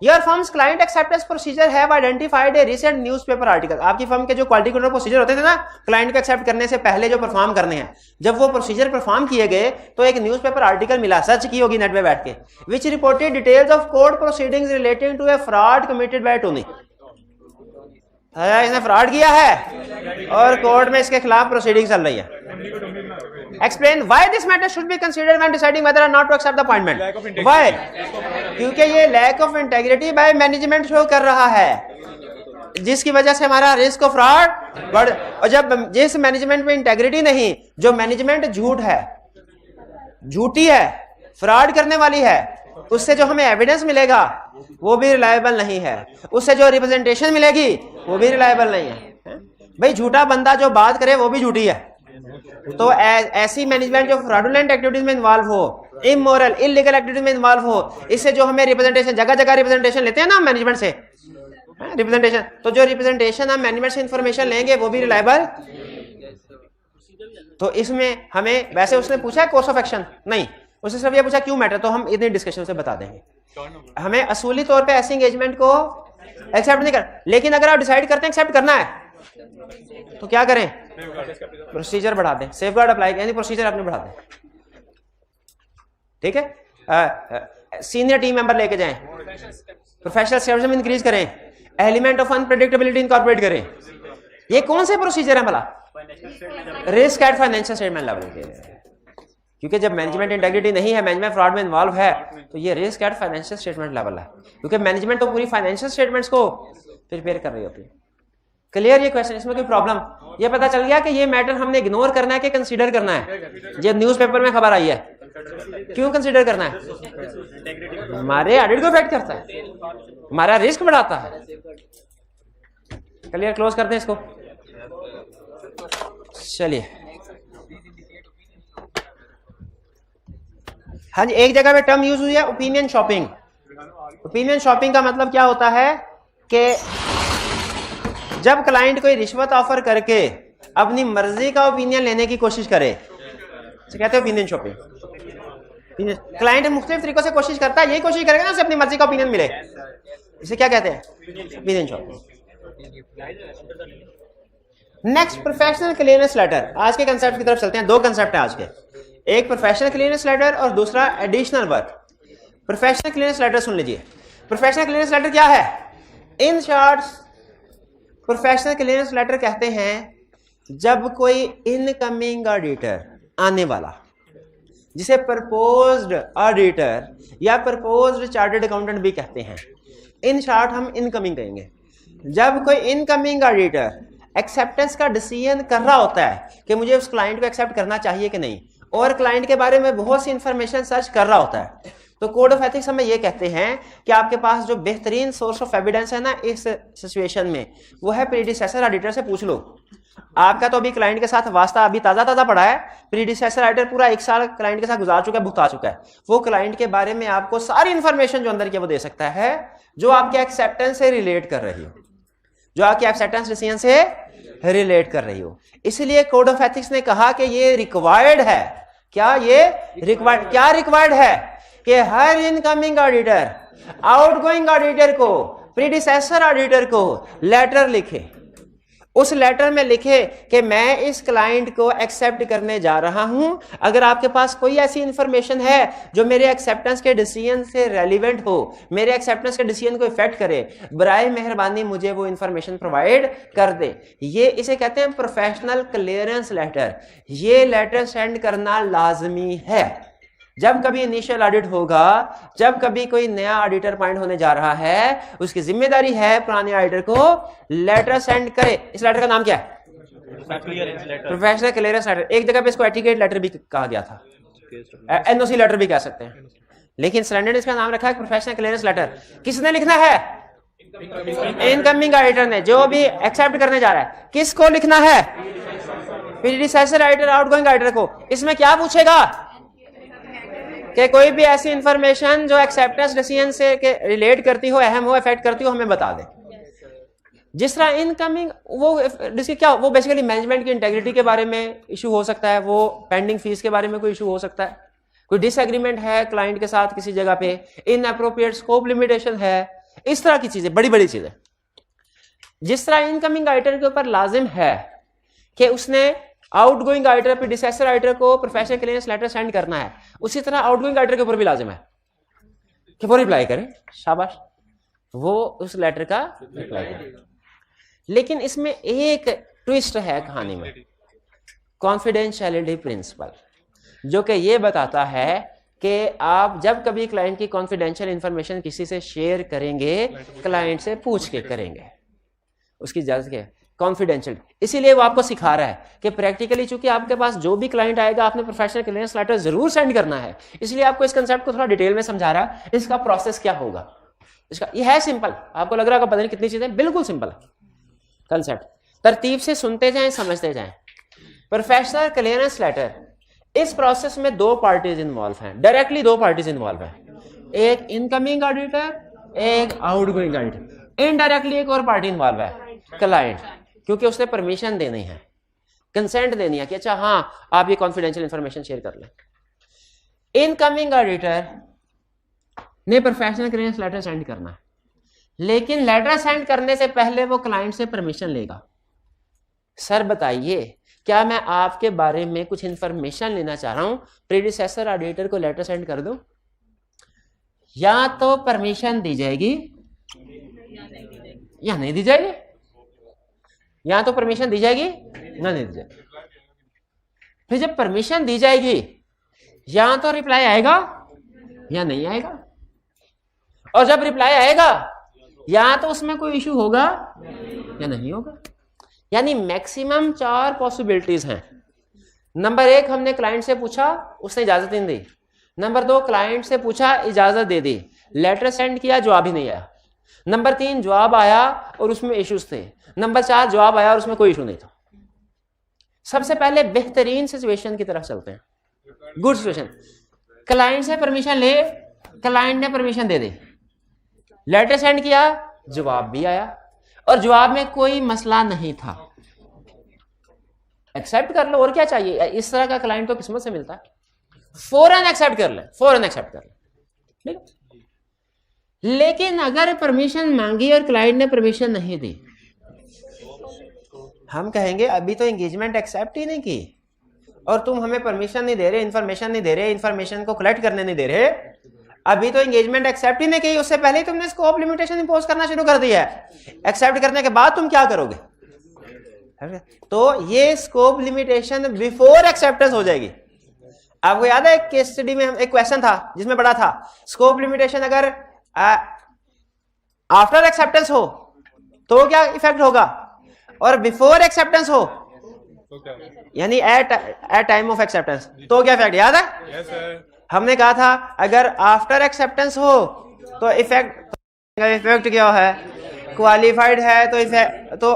Your firm's client acceptance procedure have identified a recent newspaper article. आपकी फर्म के जो क्वालिटी कंट्रोल प्रोसीजर होते थे ना, क्लाइंट को एक्सेप्ट करने से पहले जो परफॉर्म करने हैं, जब वो प्रोसीजर परफॉर्म किए गए तो एक न्यूज़पेपर आर्टिकल मिला, सर्च की होगी नेट पे बैठ के, which reported details of court proceedings relating to a fraud committed by Tony. इसने फ्रॉड किया है और कोर्ट में इसके खिलाफ प्रोसीडिंग चल रही है। Explain why this matter should be considered when deciding whether or not to accept the appointment. Why? क्योंकि ये lack of integrity by management show कर रहा है, जिसकी वजह से हमारा रिस्क ऑफ फ्रॉड बढ़। और जब जिस मैनेजमेंट में इंटेग्रिटी नहीं, जो मैनेजमेंट झूठ है, झूठी है, फ्रॉड करने वाली है, उससे जो हमें एविडेंस मिलेगा वो भी रिलायबल नहीं है, उससे जो रिप्रेजेंटेशन मिलेगी वो भी रिलायबल नहीं है। भाई झूठा बंदा जो बात करे वो भी झूठी है। तो ऐसी मैनेजमेंट जो फ्रॉडुलेंट एक्टिविटीज में इन्वॉल्व हो, इमोरल इलीगल एक्टिविटीज में इन्वॉल्व हो, इससे जो हमें रिप्रेजेंटेशन, जगह जगह रिप्रेजेंटेशन लेते हैं ना मैनेजमेंट से, रिप्रेजेंटेशन, तो जो रिप्रेजेंटेशन हम मैनेजमेंट से इंफॉर्मेशन लेंगे वो भी रिलायबल। तो इसमें हमें, वैसे उसने पूछा है कोर्स ऑफ एक्शन, नहीं, उसने सिर्फ ये पूछा क्यों मैटर, तो हम इतनी डिस्कशन से बता देंगे। हमें असूली तौर पे ऐसी एंगेजमेंट को एक्सेप्ट नहीं कर, लेकिन अगर आप डिसाइड करते हैं एक्सेप्ट करना है तो क्या करें? प्रोसीजर बढ़ा दें, सेफगार्ड अप्लाई यानी प्रोसीजर आपने बढ़ा दें, ठीक है। सीनियर टीम मेंबर लेके जाएं, प्रोफेशनल सर्विस में इंक्रीज करें, एलिमेंट ऑफ अनप्रेडिक्टेबिलिटी इनकॉर्पोरेट करें। ये कौन से प्रोसीजर है भला? Risk at financial statement level के। क्योंकि जब मैनेजमेंट इंटेग्रिटी नहीं है, मैनेजमेंट फ्रॉड में इन्वॉल्व है, तो ये risk at financial statement level है, क्योंकि मैनेजमेंट तो पूरी फाइनेंशियल स्टेटमेंट्स को प्रिपेयर कर रही होती है। क्लियर ये क्वेश्चन? इसमें कोई प्रॉब्लम? ये पता चल गया कि ये मैटर हमने इग्नोर करना है कि कंसीडर करना है? ये न्यूज़पेपर में खबर आई है, क्यों कंसीडर करना है? हमारे ऑडिट को इफेक्ट करता है, हमारा रिस्क बढ़ाता है। क्लियर? क्लोज करते हैं इसको। चलिए, हाँ जी, एक जगह पे टर्म यूज हुई है ओपिनियन शॉपिंग। ओपिनियन शॉपिंग का मतलब क्या होता है कि जब क्लाइंट कोई रिश्वत ऑफर करके अपनी मर्जी का ओपिनियन लेने की कोशिश करे, तो कहते हैं ओपिनियन शॉपिंग। क्लाइंट मुख्तलिफ तरीकों से कोशिश करता है, यही कोशिश करेगा ना उसे अपनी मर्जी का ओपिनियन मिले, इसे क्या कहते हैं? Opinion shopping. Next, professional clearance letter. आज के कंसेप्ट की तरफ चलते हैं। दो कंसेप्ट हैं आज के, एक प्रोफेशनल क्लियरेंस लेटर और दूसरा additional work. Professional clearance letter सुन लीजिए। प्रोफेशनल क्लियरेंस लेटर क्या है? In short, professional clearance letter कहते हैं जब कोई इनकमिंग ऑडिटर आने वाला, जिसे प्रपोज्ड ऑडिटर या प्रपोज्ड चार्टर्ड अकाउंटेंट भी कहते हैं, इन शॉर्ट हम इनकमिंग कहेंगे। जब कोई इनकमिंग ऑडिटर एक्सेप्टेंस का डिसीजन कर रहा होता है कि मुझे उस क्लाइंट को एक्सेप्ट करना चाहिए कि नहीं, और क्लाइंट के बारे में बहुत सी इंफॉर्मेशन सर्च कर रहा होता है, तो कोड ऑफ एथिक्स हमें ये कहते हैं कि आपके पास जो बेहतरीन सोर्स ऑफ एविडेंस है ना इस सिचुएशन में, वो है प्रीडिसेसर ऑडिटर से पूछ लो। आपका तो अभी क्लाइंट के साथ वास्ता अभी ताजा पड़ा है, प्रीडिसेसर ऑडिटर पूरा 1 साल क्लाइंट के साथ गुजार चुका है, भुगता चुका है, वो क्लाइंट के बारे में आपको सारी इंफॉर्मेशन जो अंदर की वो दे सकता है, जो आपके एक्सेप्टेंस से रिलेट कर रही हो, जो आपके एक्सेप्टेंस डिसीजन से रिलेट कर रही हो। इसलिए कोड ऑफ एथिक्स ने कहा कि ये रिक्वायर्ड है। क्या ये रिक्वायर्ड? क्या रिक्वायर्ड है कि हर इनकमिंग ऑडिटर आउटगोइंग ऑडिटर को, प्रीडिसेसर ऑडिटर को लेटर लिखे। उस लेटर में लिखे कि मैं इस क्लाइंट को एक्सेप्ट करने जा रहा हूं, अगर आपके पास कोई ऐसी इंफॉर्मेशन है जो मेरे एक्सेप्टेंस के डिसीजन से रेलिवेंट हो, मेरे एक्सेप्टेंस के डिसीजन को इफेक्ट करे, बराए मेहरबानी मुझे वो इंफॉर्मेशन प्रोवाइड कर दे। ये इसे कहते हैं प्रोफेशनल क्लियरेंस लेटर। ये लेटर सेंड करना लाजमी है। जब कभी इनिशियल ऑडिट होगा, जब कभी कोई नया ऑडिटर अपॉइंट होने जा रहा है, उसकी जिम्मेदारी है पुराने ऑडिटर को लेटर सेंड करे। इस लेटर का नाम क्या है? Professional clearance letter. एक जगह पे इसको एटिकेट लेटर भी कहा गया था, एनओसी लेटर भी कह सकते हैं, लेकिन स्टैंडर्ड इसका नाम रखा है प्रोफेशनल क्लियरेंस लेटर। किसने लिखना है? इनकमिंग ऑडिटर ने, जो भी एक्सेप्ट करने जा रहा है। किसको लिखना है? प्रीडिसेसर ऑडिटर, आउटगोइंग ऑडिटर को। इसमें क्या पूछेगा कि कोई भी ऐसी इंफॉर्मेशन जो एक्सेप्टेंस डिसीजन से रिलेट करती हो, अहम हो, इफेक्ट करती हो, हमें बता दे। जिस तरह इनकमिंग वो बेसिकली मैनेजमेंट की इंटेग्रिटी के बारे में इशू हो सकता है, वो पेंडिंग फीस के बारे में कोई इशू हो सकता है, कोई डिसएग्रीमेंट है क्लाइंट के साथ किसी जगह पे, इनअप्रोप्रिएट स्कोप लिमिटेशन है, इस तरह की चीजें, बड़ी बड़ी चीजें। जिस तरह इनकमिंग ऑडिटर के ऊपर लाजिम है कि उसने आउटगोइंग ऑडिटर, प्रीडिसेसर ऑडिटर को प्रोफेशनल क्लियरेंस लेटर सेंड करना है, उसी तरह आउटगोइंग ऑडिटर के ऊपर भी लाजिम है कि वो रिप्लाई करे। शाबाश, वो उस लेटर का रिप्लाई करे। लेकिन इसमें एक ट्विस्ट है कहानी में, कॉन्फिडेंशियलिटी प्रिंसिपल, जो कि ये बताता है कि आप जब कभी क्लाइंट की कॉन्फिडेंशियल इंफॉर्मेशन किसी से शेयर करेंगे, क्लाइंट से पूछ के करेंगे, उसकी इजाजत के, कॉन्फिडेंशियल। इसीलिए वो आपको सिखा रहा है कि प्रैक्टिकली चूंकि आपके पास जो भी क्लाइंट आएगा, आपने प्रोफेशनल क्लियरेंस लेटर जरूर सेंड करना है, इसलिए आपको इस कंसेप्ट को थोड़ा डिटेल में समझा रहा है। इसका प्रोसेस क्या होगा, इसका ये है सिंपल। आपको लग रहा है पता नहीं कितनी चीजें, बिल्कुल सिंपल है कंसेप्ट। तरतीब से सुनते जाएं, समझते जाएं। प्रोफेशनल क्लियरेंस लेटर, इस प्रोसेस में 2 पार्टीज इन्वॉल्व हैं, डायरेक्टली 2 पार्टीज इन्वॉल्व हैं, एक इनकमिंग ऑडिटर, एक आउटगोइंग ऑडिटर। इनडायरेक्टली एक और पार्टी इन्वॉल्व है, क्लाइंट, क्योंकि उसने परमिशन देनी है, कंसेंट देनी है कि अच्छा हाँ आप ये कॉन्फिडेंशियल इंफॉर्मेशन शेयर कर लें। इनकमिंग ऑडिटर ने प्रोफेशनल क्लियरेंस लेटर सेंड करना है, लेकिन लेटर सेंड करने से पहले वो क्लाइंट से परमिशन लेगा। सर बताइए, क्या मैं आपके बारे में कुछ इंफॉर्मेशन लेना चाह रहा हूं, प्रीडिसेसर ऑडिटर को लेटर सेंड कर दूं? या तो परमिशन दी जाएगी या नहीं दी जाएगी, या तो परमिशन दी जाएगी ना नहीं दी जाएगी। फिर जब परमिशन दी जाएगी या तो रिप्लाई आएगा या नहीं आएगा, और जब रिप्लाई आएगा या तो उसमें कोई इशू होगा या नहीं होगा। यानी मैक्सिमम 4 पॉसिबिलिटीज हैं। नंबर 1, हमने क्लाइंट से पूछा, उसने इजाजत नहीं दी। नंबर 2, क्लाइंट से पूछा, इजाजत दे दी, लेटर सेंड किया, जवाब ही नहीं आया। नंबर 3, जवाब आया और उसमें इश्यूज थे। नंबर 4, जवाब आया और उसमें कोई इशू नहीं था। सबसे पहले बेहतरीन सिचुएशन की तरफ चलते हैं, गुड सिचुएशन। क्लाइंट से परमिशन ले, क्लाइंट ने परमिशन दे दी, लेटर सेंड किया, जवाब भी आया और जवाब में कोई मसला नहीं था। एक्सेप्ट कर लो, और क्या चाहिए। इस तरह का क्लाइंट तो किस्मत से मिलता है। फौरन एक्सेप्ट कर ले, फौरन एक्सेप्ट कर ले, ठीक है। लेकिन अगर परमिशन मांगी और क्लाइंट ने परमिशन नहीं दी, हम कहेंगे अभी तो एंगेजमेंट एक्सेप्ट ही नहीं की और तुम हमें परमिशन नहीं दे रहे, इंफॉर्मेशन नहीं दे रहे, इंफॉर्मेशन को कलेक्ट करने नहीं दे रहे, अभी तो एंगेजमेंट एक्सेप्ट ही नहीं की, उससे पहले ही तुमने स्कोप लिमिटेशन इंपोज करना शुरू कर दिया है। एक्सेप्ट करने के बाद तुम क्या करोगे? तो ये स्कोप लिमिटेशन बिफोर एक्सेप्टेंस हो जाएगी। आपको याद है एक केस स्टडी में एक क्वेश्चन था जिसमें बड़ा था, स्कोप लिमिटेशन अगर आफ्टर एक्सेप्टेंस हो तो क्या इफेक्ट होगा, और बिफोर एक्सेप्टेंस हो यानी एट टाइम ऑफ एक्सेप्टेंस तो क्या इफेक्ट, याद है? Yes, sir. हमने कहा था अगर आफ्टर एक्सेप्टेंस हो तो इफेक्ट क्या है, क्वालिफाइड है तो इफेक्ट, तो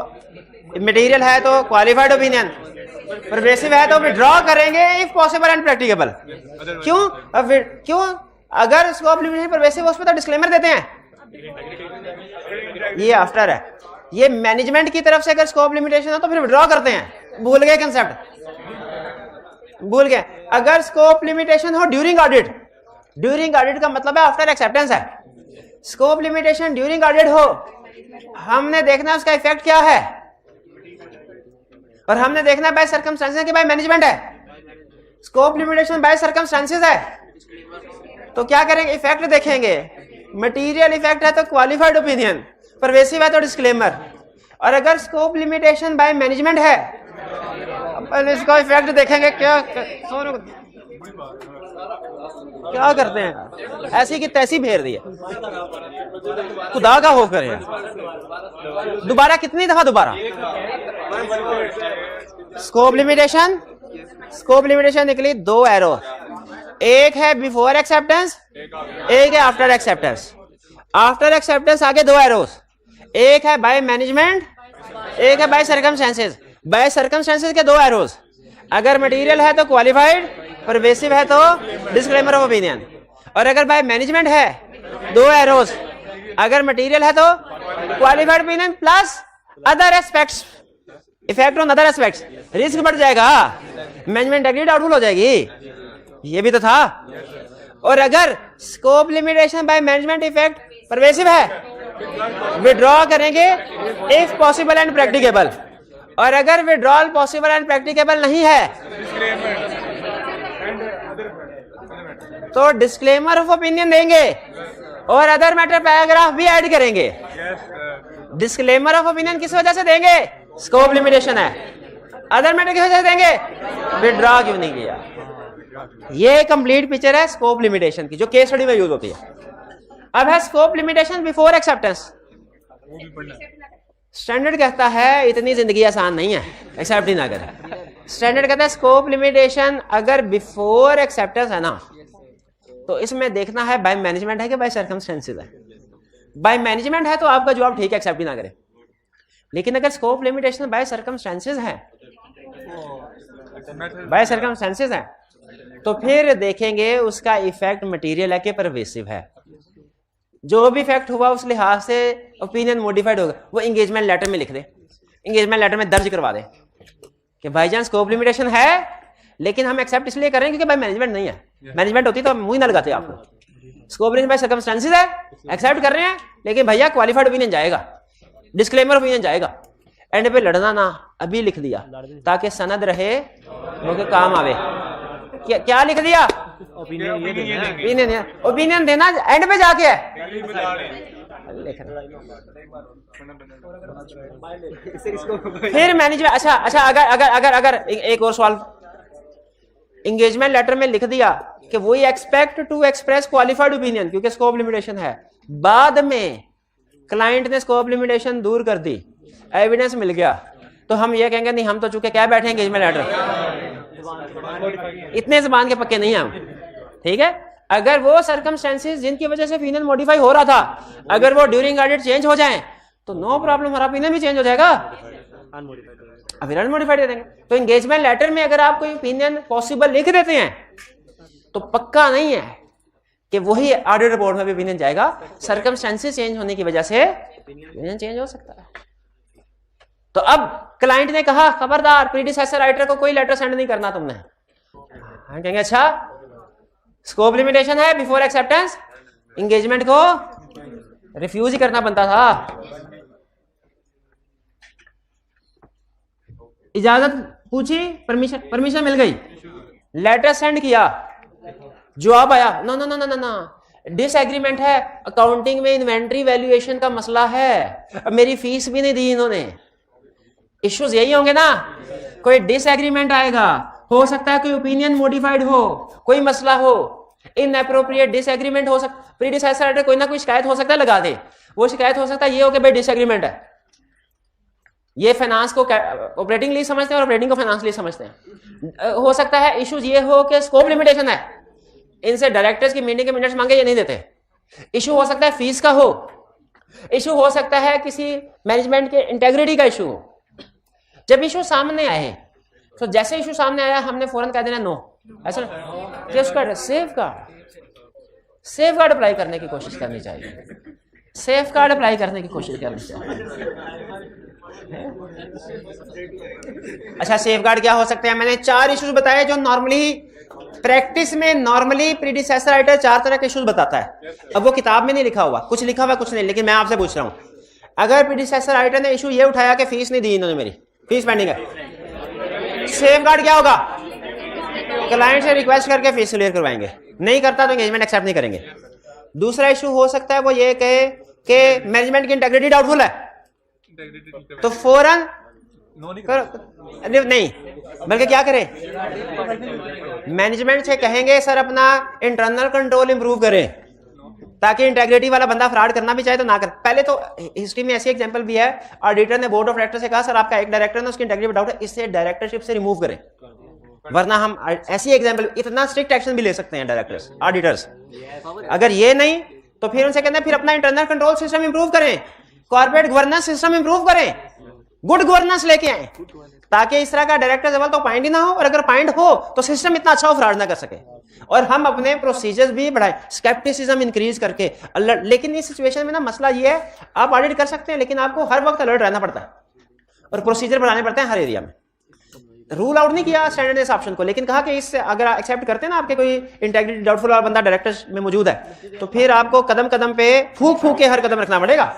मटेरियल है तो क्वालिफाइड ओपिनियन, परवेसिव है तो विड्रॉ करेंगे इफ पॉसिबल एंड प्रैक्टिकेबल। क्यों? अगर स्कोप लिमिटेशन परवेसिव उस पर तो डिस्क्लेमर देते हैं, ये आफ्टर है। ये मैनेजमेंट की तरफ से अगर स्कोप लिमिटेशन हो तो फिर विड्रॉ करते हैं। भूल गए कंसेप्ट, भूल गए। अगर स्कोप लिमिटेशन हो ड्यूरिंग ऑडिट, ड्यूरिंग ऑडिट का मतलब है आफ्टर एक्सेप्टेंस है। स्कोप लिमिटेशन ड्यूरिंग ऑडिट हो, हमने देखना उसका इफेक्ट क्या है, और हमने देखना बाय सर्कमस्टेंसेस कि बाय मैनेजमेंट है। स्कोप लिमिटेशन बाय सर्कमस्टेंसेस है तो क्या करेंगे, इफेक्ट देखेंगे। मटेरियल इफेक्ट है तो क्वालिफाइड ओपिनियन, परवेसिव है तो डिस्क्लेमर। और अगर स्कोप लिमिटेशन बाय मैनेजमेंट है, पहले इसका इफेक्ट देखेंगे। क्या करते हैं, ऐसी की तैसी फेर दी है, खुदा का होकर है। दोबारा कितनी दफा दोबारा स्कोप लिमिटेशन निकली 2 एरो, एक है बिफोर एक्सेप्टेंस, एक है आफ्टर एक्सेप्टेंस। आफ्टर एक्सेप्टेंस आगे 2 एरोस, एक है बाय मैनेजमेंट, एक है बाय सर्कमस्टेंसेस। बाय सर्कमस्टेंसेस के 2 एरोस, अगर मटेरियल है तो क्वालिफाइड, परवेसिव है तो डिस्क्लेमर ऑफ ओपिनियन। और अगर बाय मैनेजमेंट है 2 एरोस, अगर मटेरियल है तो qualified opinion plus other aspects, effect on other aspects. Risk बढ़ जाएगा, मैनेजमेंट इंटेग्रिटी डाउटफुल हो जाएगी, ये भी तो था। और अगर scope limitation by management effect pervasive है, विड्रॉ करेंगे इफ पॉसिबल एंड प्रैक्टिकेबल। और अगर विड्रॉल पॉसिबल एंड प्रैक्टिकेबल नहीं है तो डिस्क्लेमर ऑफ ओपिनियन देंगे और अदर मैटर पैराग्राफ भी ऐड करेंगे। डिस्क्लेमर ऑफ ओपिनियन किस वजह से देंगे, स्कोप लिमिटेशन है। अदर मैटर किस वजह से देंगे, विड्रॉ क्यों नहीं किया। ये कंप्लीट पिक्चर है स्कोप लिमिटेशन की, जो केस स्टडी में यूज होती है। अब है scope limitation before acceptance. Standard कहता है इतनी जिंदगी आसान नहीं है, एक्सेप्ट ही ना करे। स्टैंडर्ड कहता है स्कोप लिमिटेशन अगर बिफोर एक्सेप्टेंस है ना, तो इसमें देखना है बाय मैनेजमेंट है कि बाय सर्कमस्टेंसेस है। बाय मैनेजमेंट है तो आपका जवाब ठीक है, एक्सेप्ट ही ना करे। लेकिन अगर स्कोप लिमिटेशन बाय सर्कमस्टेंसेस है, बाय सर्कमस्टेंसेस है, तो फिर देखेंगे उसका इफेक्ट मटेरियल है कि परवेसिव है। जो भी इफेक्ट हुआ उस लिहाज से ओपिनियन मॉडिफाइड होगा, वो एंगेजमेंट लेटर में लिख दे, एंगेजमेंट लेटर में दर्ज करवा दे कि भाईजान स्कोप लिमिटेशन है लेकिन हम एक्सेप्ट इसलिए कर रहे हैं क्योंकि भाई मैनेजमेंट नहीं है। मैनेजमेंट होती तो हम मुंह ही ना लगाते आपको। स्कोप लिमिटेशन बाय सर्कमस्टेंसेस है, एक्सेप्ट कर रहे हैं, लेकिन भैया क्वालिफाइड ओपिनियन जाएगा, डिस्क्लेमर ओपिनियन जाएगा। एंड पे लड़ना ना, अभी लिख दिया ताकि सनद रहे, लोगों के काम आवे। क्या लिख दिया, ओपिनियन देना एंड पे जाके है। फिर मैनेजमेंट, अच्छा अगर एक और सवाल, एंगेजमेंट लेटर में लिख दिया कि वही expect to express qualified opinion, क्योंकि स्कोप लिमिटेशन है। बाद में क्लाइंट ने स्कोप लिमिटेशन दूर कर दी, एविडेंस मिल गया, तो हम ये कहेंगे नहीं, हम तो चूंकि क्या बैठे एंगेजमेंट लेटर, इतने ज़बान के पक्के नहीं हम, ठीक है। अगर वो सर्कमस्टेंसेस जिनकी वजह से ओपिनियन मॉडिफाई हो रहा था, अगर वो ड्यूरिंग ऑडिट चेंज हो जाएं, तो नो प्रॉब्लम, हमारा ओपिनियन भी चेंज हो जाएगा, फिर अनमोडिफाइड दे देंगे। तो एंगेजमेंट लेटर में अगर आप कोई ओपिनियन पॉसिबल लिख देते हैं, तो पक्का नहीं है कि वही ऑडिट रिपोर्ट में भी ओपिनियन जाएगा। सर्कमस्टेंसेस चेंज होने की वजह से ओपिनियन चेंज हो सकता है। तो अब क्लाइंट ने कहा खबरदार प्रीडिसेसर राइटर को कोई लेटर सेंड नहीं करना तुमने। हम कहेंगे अच्छा स्कोप लिमिटेशन है बिफोर एक्सेप्टेंस, एंगेजमेंट को रिफ्यूज ही करना बनता था। इजाजत पूछी, परमिशन मिल गई, लेटर सेंड किया, जवाब आया no no no no no, disagreement है, अकाउंटिंग में इन्वेंट्री वैल्यूएशन का मसला है, अब मेरी फीस भी नहीं दी इन्होंने। इश्यूज यही होंगे ना, कोई डिसएग्रीमेंट आएगा, हो सकता है कोई ओपिनियन मॉडिफाइड हो, कोई मसला हो, इनएप्रोप्रिएट डिसएग्रीमेंट हो सकता, प्रीडिसेसर कोई ना कोई शिकायत हो सकता है लगा दे, वो शिकायत हो सकता है ये हो कि भाई डिसएग्रीमेंट है, ये फाइनेंस को ऑपरेटिंग लीज समझते हैं और ऑपरेटिंग को फाइनेंस लीज समझते हैं। हो सकता है इश्यूज ये हो कि स्कोप लिमिटेशन है, इनसे डायरेक्टर्स की मीटिंग के मिनट्स मांगे ये नहीं देते। इशू हो सकता है फीस का हो, इशू हो सकता है किसी मैनेजमेंट के इंटेग्रिटी का इशू हो। जब इशू सामने आए तो जैसे इशू सामने आया हमने फौरन कह देना नो, ऐसा सेफ गार्ड अप्लाई करने की कोशिश करनी चाहिए, सेफ गार्ड अप्लाई करने की कोशिश करनी चाहिए। अच्छा सेफ गार्ड क्या हो सकते हैं, मैंने 4 इश्यूज बताए जो नॉर्मली प्रैक्टिस में नॉर्मली प्रीडिसेसर राइटर 4 तरह के इश्यूज बताता है। अब वो किताब में नहीं लिखा हुआ, कुछ लिखा हुआ कुछ नहीं, लेकिन मैं आपसे पूछ रहा हूं, अगर प्रीडिसेसर राइटर ने इशू ये उठाया कि फीस नहीं दी इन्होंने, मेरी फीस पेंडिंग है, सेफ गार्ड क्या होगा, क्लाइंट से रिक्वेस्ट करके फीस क्लियर करवाएंगे, नहीं करता तो एंगेजमेंट एक्सेप्ट नहीं करेंगे। दूसरा इशू हो सकता है वो ये कहे कि मैनेजमेंट की इंटेग्रिटी डाउटफुल है, तो फौरन नहीं बल्कि क्या करें, मैनेजमेंट से कहेंगे सर अपना इंटरनल कंट्रोल इंप्रूव करें, ताकि इंटेग्रिटी वाला बंदा फ्रॉड करना भी चाहे तो ना कर। पहले तो हिस्ट्री में ऐसी एग्जांपल भी है, ऑडिटर ने बोर्ड ऑफ डायरेक्टर से कहा सर आपका एक डायरेक्टर है उसकी इंटेग्रिटी डाउट है, इससे डायरेक्टरशिप से रिमूव करें, वरना हम ऐसी एग्जांपल इतना स्ट्रिक्ट एक्शन भी ले सकते हैं डायरेक्टर्स ऑडिटर्स। अगर ये नहीं तो फिर उनसे कहते हैं फिर अपना इंटरनल कंट्रोल सिस्टम इंप्रूव करें, कॉर्पोरेट गवर्नेंस सिस्टम इंप्रूव करें, गुड गवर्नेंस लेके आए, ताकि इस तरह का डायरेक्टर लेवल तो पॉइंट ही ना हो, और अगर पॉइंट हो तो सिस्टम इतना अच्छा हो फ्रॉड ना कर सके, और हम अपने प्रोसीजर्स भी बढ़ाएं, स्केप्टिसिज्म इंक्रीज करके अलर्ट। लेकिन इस सिचुएशन में ना मसला ये है, आप ऑडिट कर सकते हैं लेकिन आपको हर वक्त अलर्ट रहना पड़ता है और प्रोसीजर बढ़ाने पड़ते हैं हर एरिया में। रूल आउट नहीं किया स्टैंडर्ड ऑप्शन को, लेकिन कहा कि इससे अगर एक्सेप्ट करते हैं ना आपके कोई इंटेग्रिटी डाउटफुल वाला बंदा डायरेक्टर में मौजूद है, तो फिर आपको कदम कदम पे फूक फूक के हर कदम रखना पड़ेगा,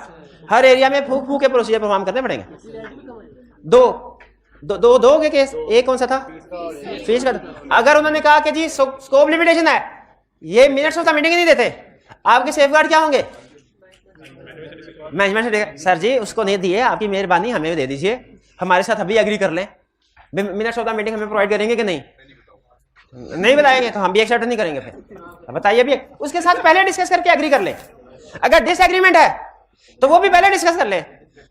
हर एरिया में फूक फूक के प्रोसीजर परफॉर्म करने पड़ेंगे। दो के केस, एक कौन सा था, फीस का। अगर उन्होंने कहा कि जी स्कोप लिमिटेशन है, ये मिनट्स ऑफ द मीटिंग नहीं देते, आपके सेफगार्ड क्या होंगे, मैनेजमेंट से देगा सर जी उसको नहीं दिए, आपकी मेहरबानी हमें भी दे दीजिए, हमारे साथ अभी एग्री कर लें, मिनट्स ऑफ द मीटिंग हमें प्रोवाइड करेंगे कि नहीं, नहीं बताएंगे तो हम भी एक्सेप्ट नहीं करेंगे। फिर बताइए भी, उसके साथ पहले डिस्कस करके एग्री कर ले, अगर डिसएग्रीमेंट है तो वो भी पहले डिस्कस कर ले,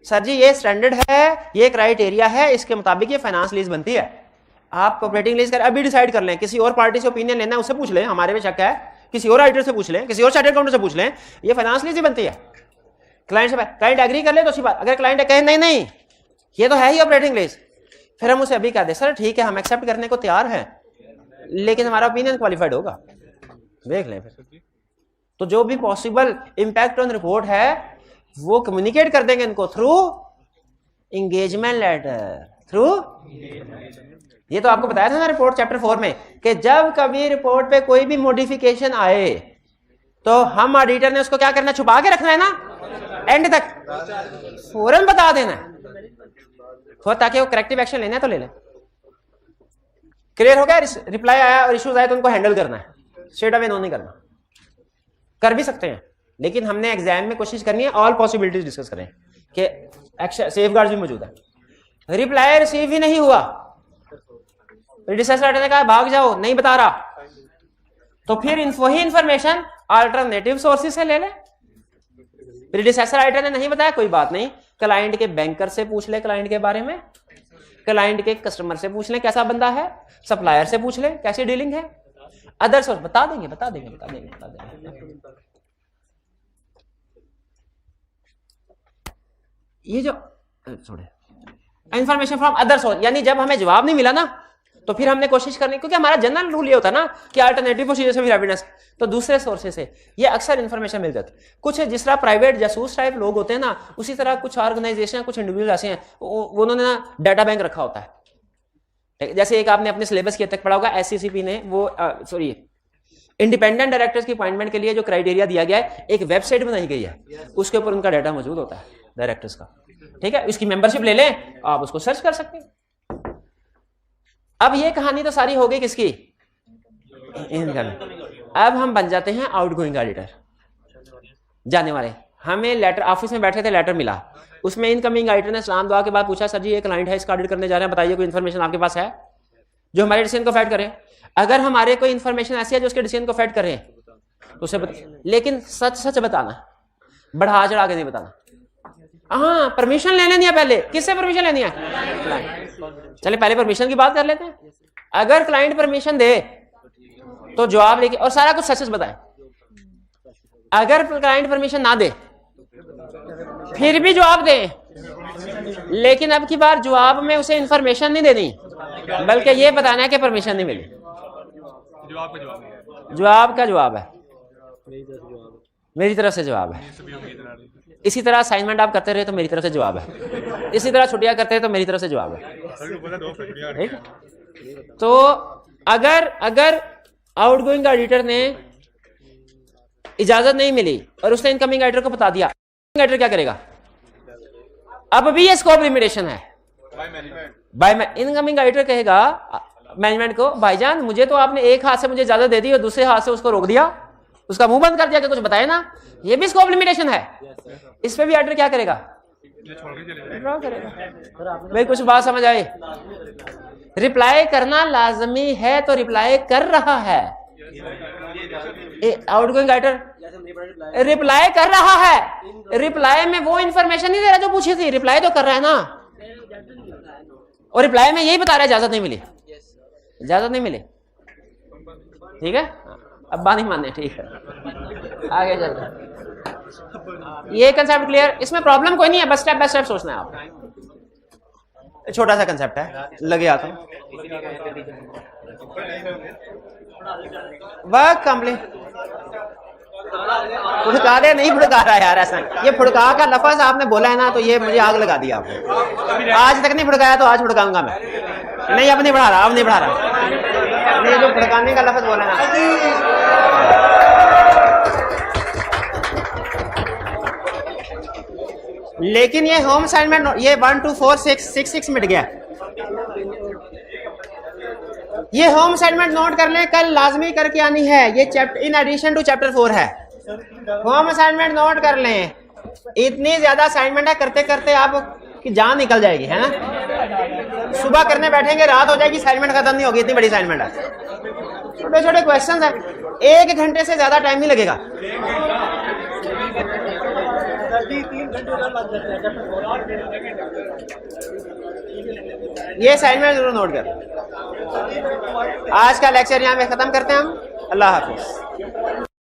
सर जी ये स्टैंडर्ड है, ये क्राइटेरिया है, इसके मुताबिक ये फाइनेंस लीज बनती है, आप ऑपरेटिंग लीज कर अभी डिसाइड कर लें, किसी और पार्टी से ओपिनियन लेना है उससे पूछ लें, हमारे में शक है, किसी और ऑडिटर से पूछ लें, किसी और चार्टर्ड अकाउंटेंट से पूछ लें, ये फाइनेंस लीज ही बनती है। क्लाइंट से क्लाइंट एग्री कर ले तो अच्छी बात, अगर क्लाइंट कहे नहीं नहीं ये तो है ही ऑपरेटिंग लीज, फिर हम उसे अभी कह दे सर ठीक है हम एक्सेप्ट करने को तैयार हैं, लेकिन हमारा ओपिनियन क्वालिफाइड होगा, देख लें फिर। तो जो भी पॉसिबल इंपैक्ट ऑन रिपोर्ट है वो कम्युनिकेट कर देंगे इनको थ्रू एंगेजमेंट लेटर, थ्रू। ये तो आपको बताया था ना रिपोर्ट चैप्टर 4 में कि जब कभी रिपोर्ट पे कोई भी मॉडिफिकेशन आए तो हम ऑडिटर ने उसको क्या करना, छुपा के रखना है ना, एंड तक फौरन बता देना है, ताकि वो करेक्टिव एक्शन लेना है तो ले लें। क्लियर हो गया, रिप्लाई आया और इश्यूज आए तो उनको हैंडल करना है, स्ट्रेट अवे नो नहीं करना, कर भी सकते हैं लेकिन हमने एग्जाम में कोशिश करनी है ऑल पॉसिबिलिटीज डिस्कस करें कि सेफगार्ड्स भी मौजूद है। रिप्लाई रिसीव ही नहीं हुआ, प्रीडिसेसर ने कहा भाग जाओ नहीं बता रहा, तो फिर वही इंफॉर्मेशन अल्टरनेटिव सोर्सेज से ले ले। प्रीडिसेसर राइटर ने नहीं बताया, कोई बात नहीं, क्लाइंट के बैंकर से पूछ ले क्लाइंट के बारे में, क्लाइंट के कस्टमर से पूछ ले कैसा बंदा है, सप्लायर से पूछ ले कैसी डीलिंग है, अदर सोर्स बता देंगे। ये जो इंफॉर्मेशन फ्रॉम अदर सोर्स, यानी जब हमें जवाब नहीं मिला ना तो फिर हमने कोशिश करनी, क्योंकि हमारा जनरल रूल ये होता है ना कि अल्टरनेटिव प्रोसीजर से फिर एविडेंस, तो दूसरे सोर्सेज से ये अक्सर इन्फॉर्मेशन मिल जाती है। कुछ जिस तरह प्राइवेट जासूस टाइप लोग होते हैं ना, उसी तरह कुछ ऑर्गेनाइजेशन, कुछ इंडिविजुअल ऐसे हैं, उन्होंने ना डाटा बैंक रखा होता है। जैसे एक आपने अपने सिलेबस के तक पढ़ा होगा, SCCP ने वो इंडिपेंडेंट डायरेक्टर्स की अपॉइंटमेंट के लिए जो क्राइटेरिया दिया गया है, एक वेबसाइट बनाई गई है, उसके ऊपर उनका डाटा मौजूद होता है डायरेक्टर्स का। ठीक है, इसकी मेंबरशिप ले लें, आप उसको सर्च कर सकते हैं। अब ये कहानी तो सारी हो गई किसकी, इनकमिंग। अब हम बन जाते हैं आउटगोइंग ऑडिटर, जाने वाले। हमें लेटर, ऑफिस में बैठे थे, लेटर मिला, उसमें इनकमिंग ऑडिटर ने सलाम दुआ के बाद पूछा, सर जी ये क्लाइंट है, इसका ऑडिट करने जा रहे हैं, बताइए कोई इन्फॉर्मेशन आपके पास है जो हमारे डिसीजन को अफेक्ट करे। अगर हमारे कोई इन्फॉर्मेशन ऐसी है जो उसके डिसीजन को अफेक्ट करे तो उसे लेकिन सच सच बताना, बढ़ा चढ़ा के नहीं बताना। हाँ, परमिशन ले लेनी है पहले। किससे परमिशन लेनी है? चले पहले परमिशन की बात कर लेते हैं। अगर क्लाइंट परमिशन दे तो जवाब लेके, और सारा कुछ सच बताए। अगर क्लाइंट परमिशन ना दे फिर भी जवाब दे, लेकिन अब की बार जवाब में उसे इंफॉर्मेशन नहीं देनी, बल्कि ये बताना है कि परमिशन नहीं मिली। जवाब का जवाब है, मेरी तरफ से जवाब है। इसी तरह असाइनमेंट आप करते रहे तो मेरी तरफ से जवाब है, इसी तरह छुट्टियां करते हैं तो मेरी तरफ से जवाब है। तो अगर आउटगोइंग ऑडिटर ने इजाजत नहीं मिली और उसने इनकमिंग ऑडिटर को बता दिया, ऑडिटर क्या करेगा? अब भी ये स्कोप लिमिटेशन है। इनकमिंग ऑडिटर कहेगा मैनेजमेंट को, भाईजान मुझे तो आपने एक हाथ से मुझे इजाजत दे दी और दूसरे हाथ से उसको रोक दिया, उसका मुंह बंद कर दिया कि कुछ बताए ना, ये भी स्कोप लिमिटेशन है। इस पे भी ऑडिटर क्या करेगा? भाई कुछ बात समझ आई? रिप्लाई करना लाजमी है तो रिप्लाई कर रहा है। आउटगोइंग ऑडिटर रिप्लाई कर रहा है, रिप्लाई में वो इंफॉर्मेशन नहीं दे रहा जो पूछी थी, रिप्लाई तो कर रहा है ना, और रिप्लाई में यही बता रहा है इजाजत नहीं मिली, इजाजत नहीं मिली। ठीक है, अब बात नहीं मानने, ठीक है आगे चलते। ये कंसेप्ट क्लियर, इसमें प्रॉब्लम कोई नहीं है, बस स्टेप बाय स्टेप सोचना है आप। छोटा सा कंसेप्ट है, लगे आता हूं। Work complete. फुड़का दे, नहीं फुड़का रहा यार, ऐसा ये फुड़का का लफ्ज आपने बोला है ना, तो ये मुझे आग लगा दिया आपने। आज तक नहीं फुड़काया तो आज फुड़काऊंगा मैं। नहीं, अब नहीं बढ़ा रहा, अब नहीं बढ़ा रहा। नहीं, जो फुड़काने का लफ्ज बोला ना, लेकिन ये होम असाइनमेंट, ये 1 2 4 6 6 मिट गया। ये होम असाइनमेंट नोट कर लें, कल लाजमी करके आनी है। ये chapter in addition to chapter 4 है। होम असाइनमेंट नोट कर लें। इतनी ज्यादा असाइनमेंट है, करते करते आप की जान निकल जाएगी, है ना। सुबह करने बैठेंगे रात हो जाएगी, असाइनमेंट खत्म नहीं होगी, इतनी बड़ी असाइनमेंट है। छोटे छोटे क्वेश्चन है, 1 घंटे से ज्यादा टाइम नहीं लगेगा। ये असाइनमेंट जरूर नोट कर। आज का लेक्चर यहाँ पे खत्म करते हैं हम। अल्लाह हाफिज।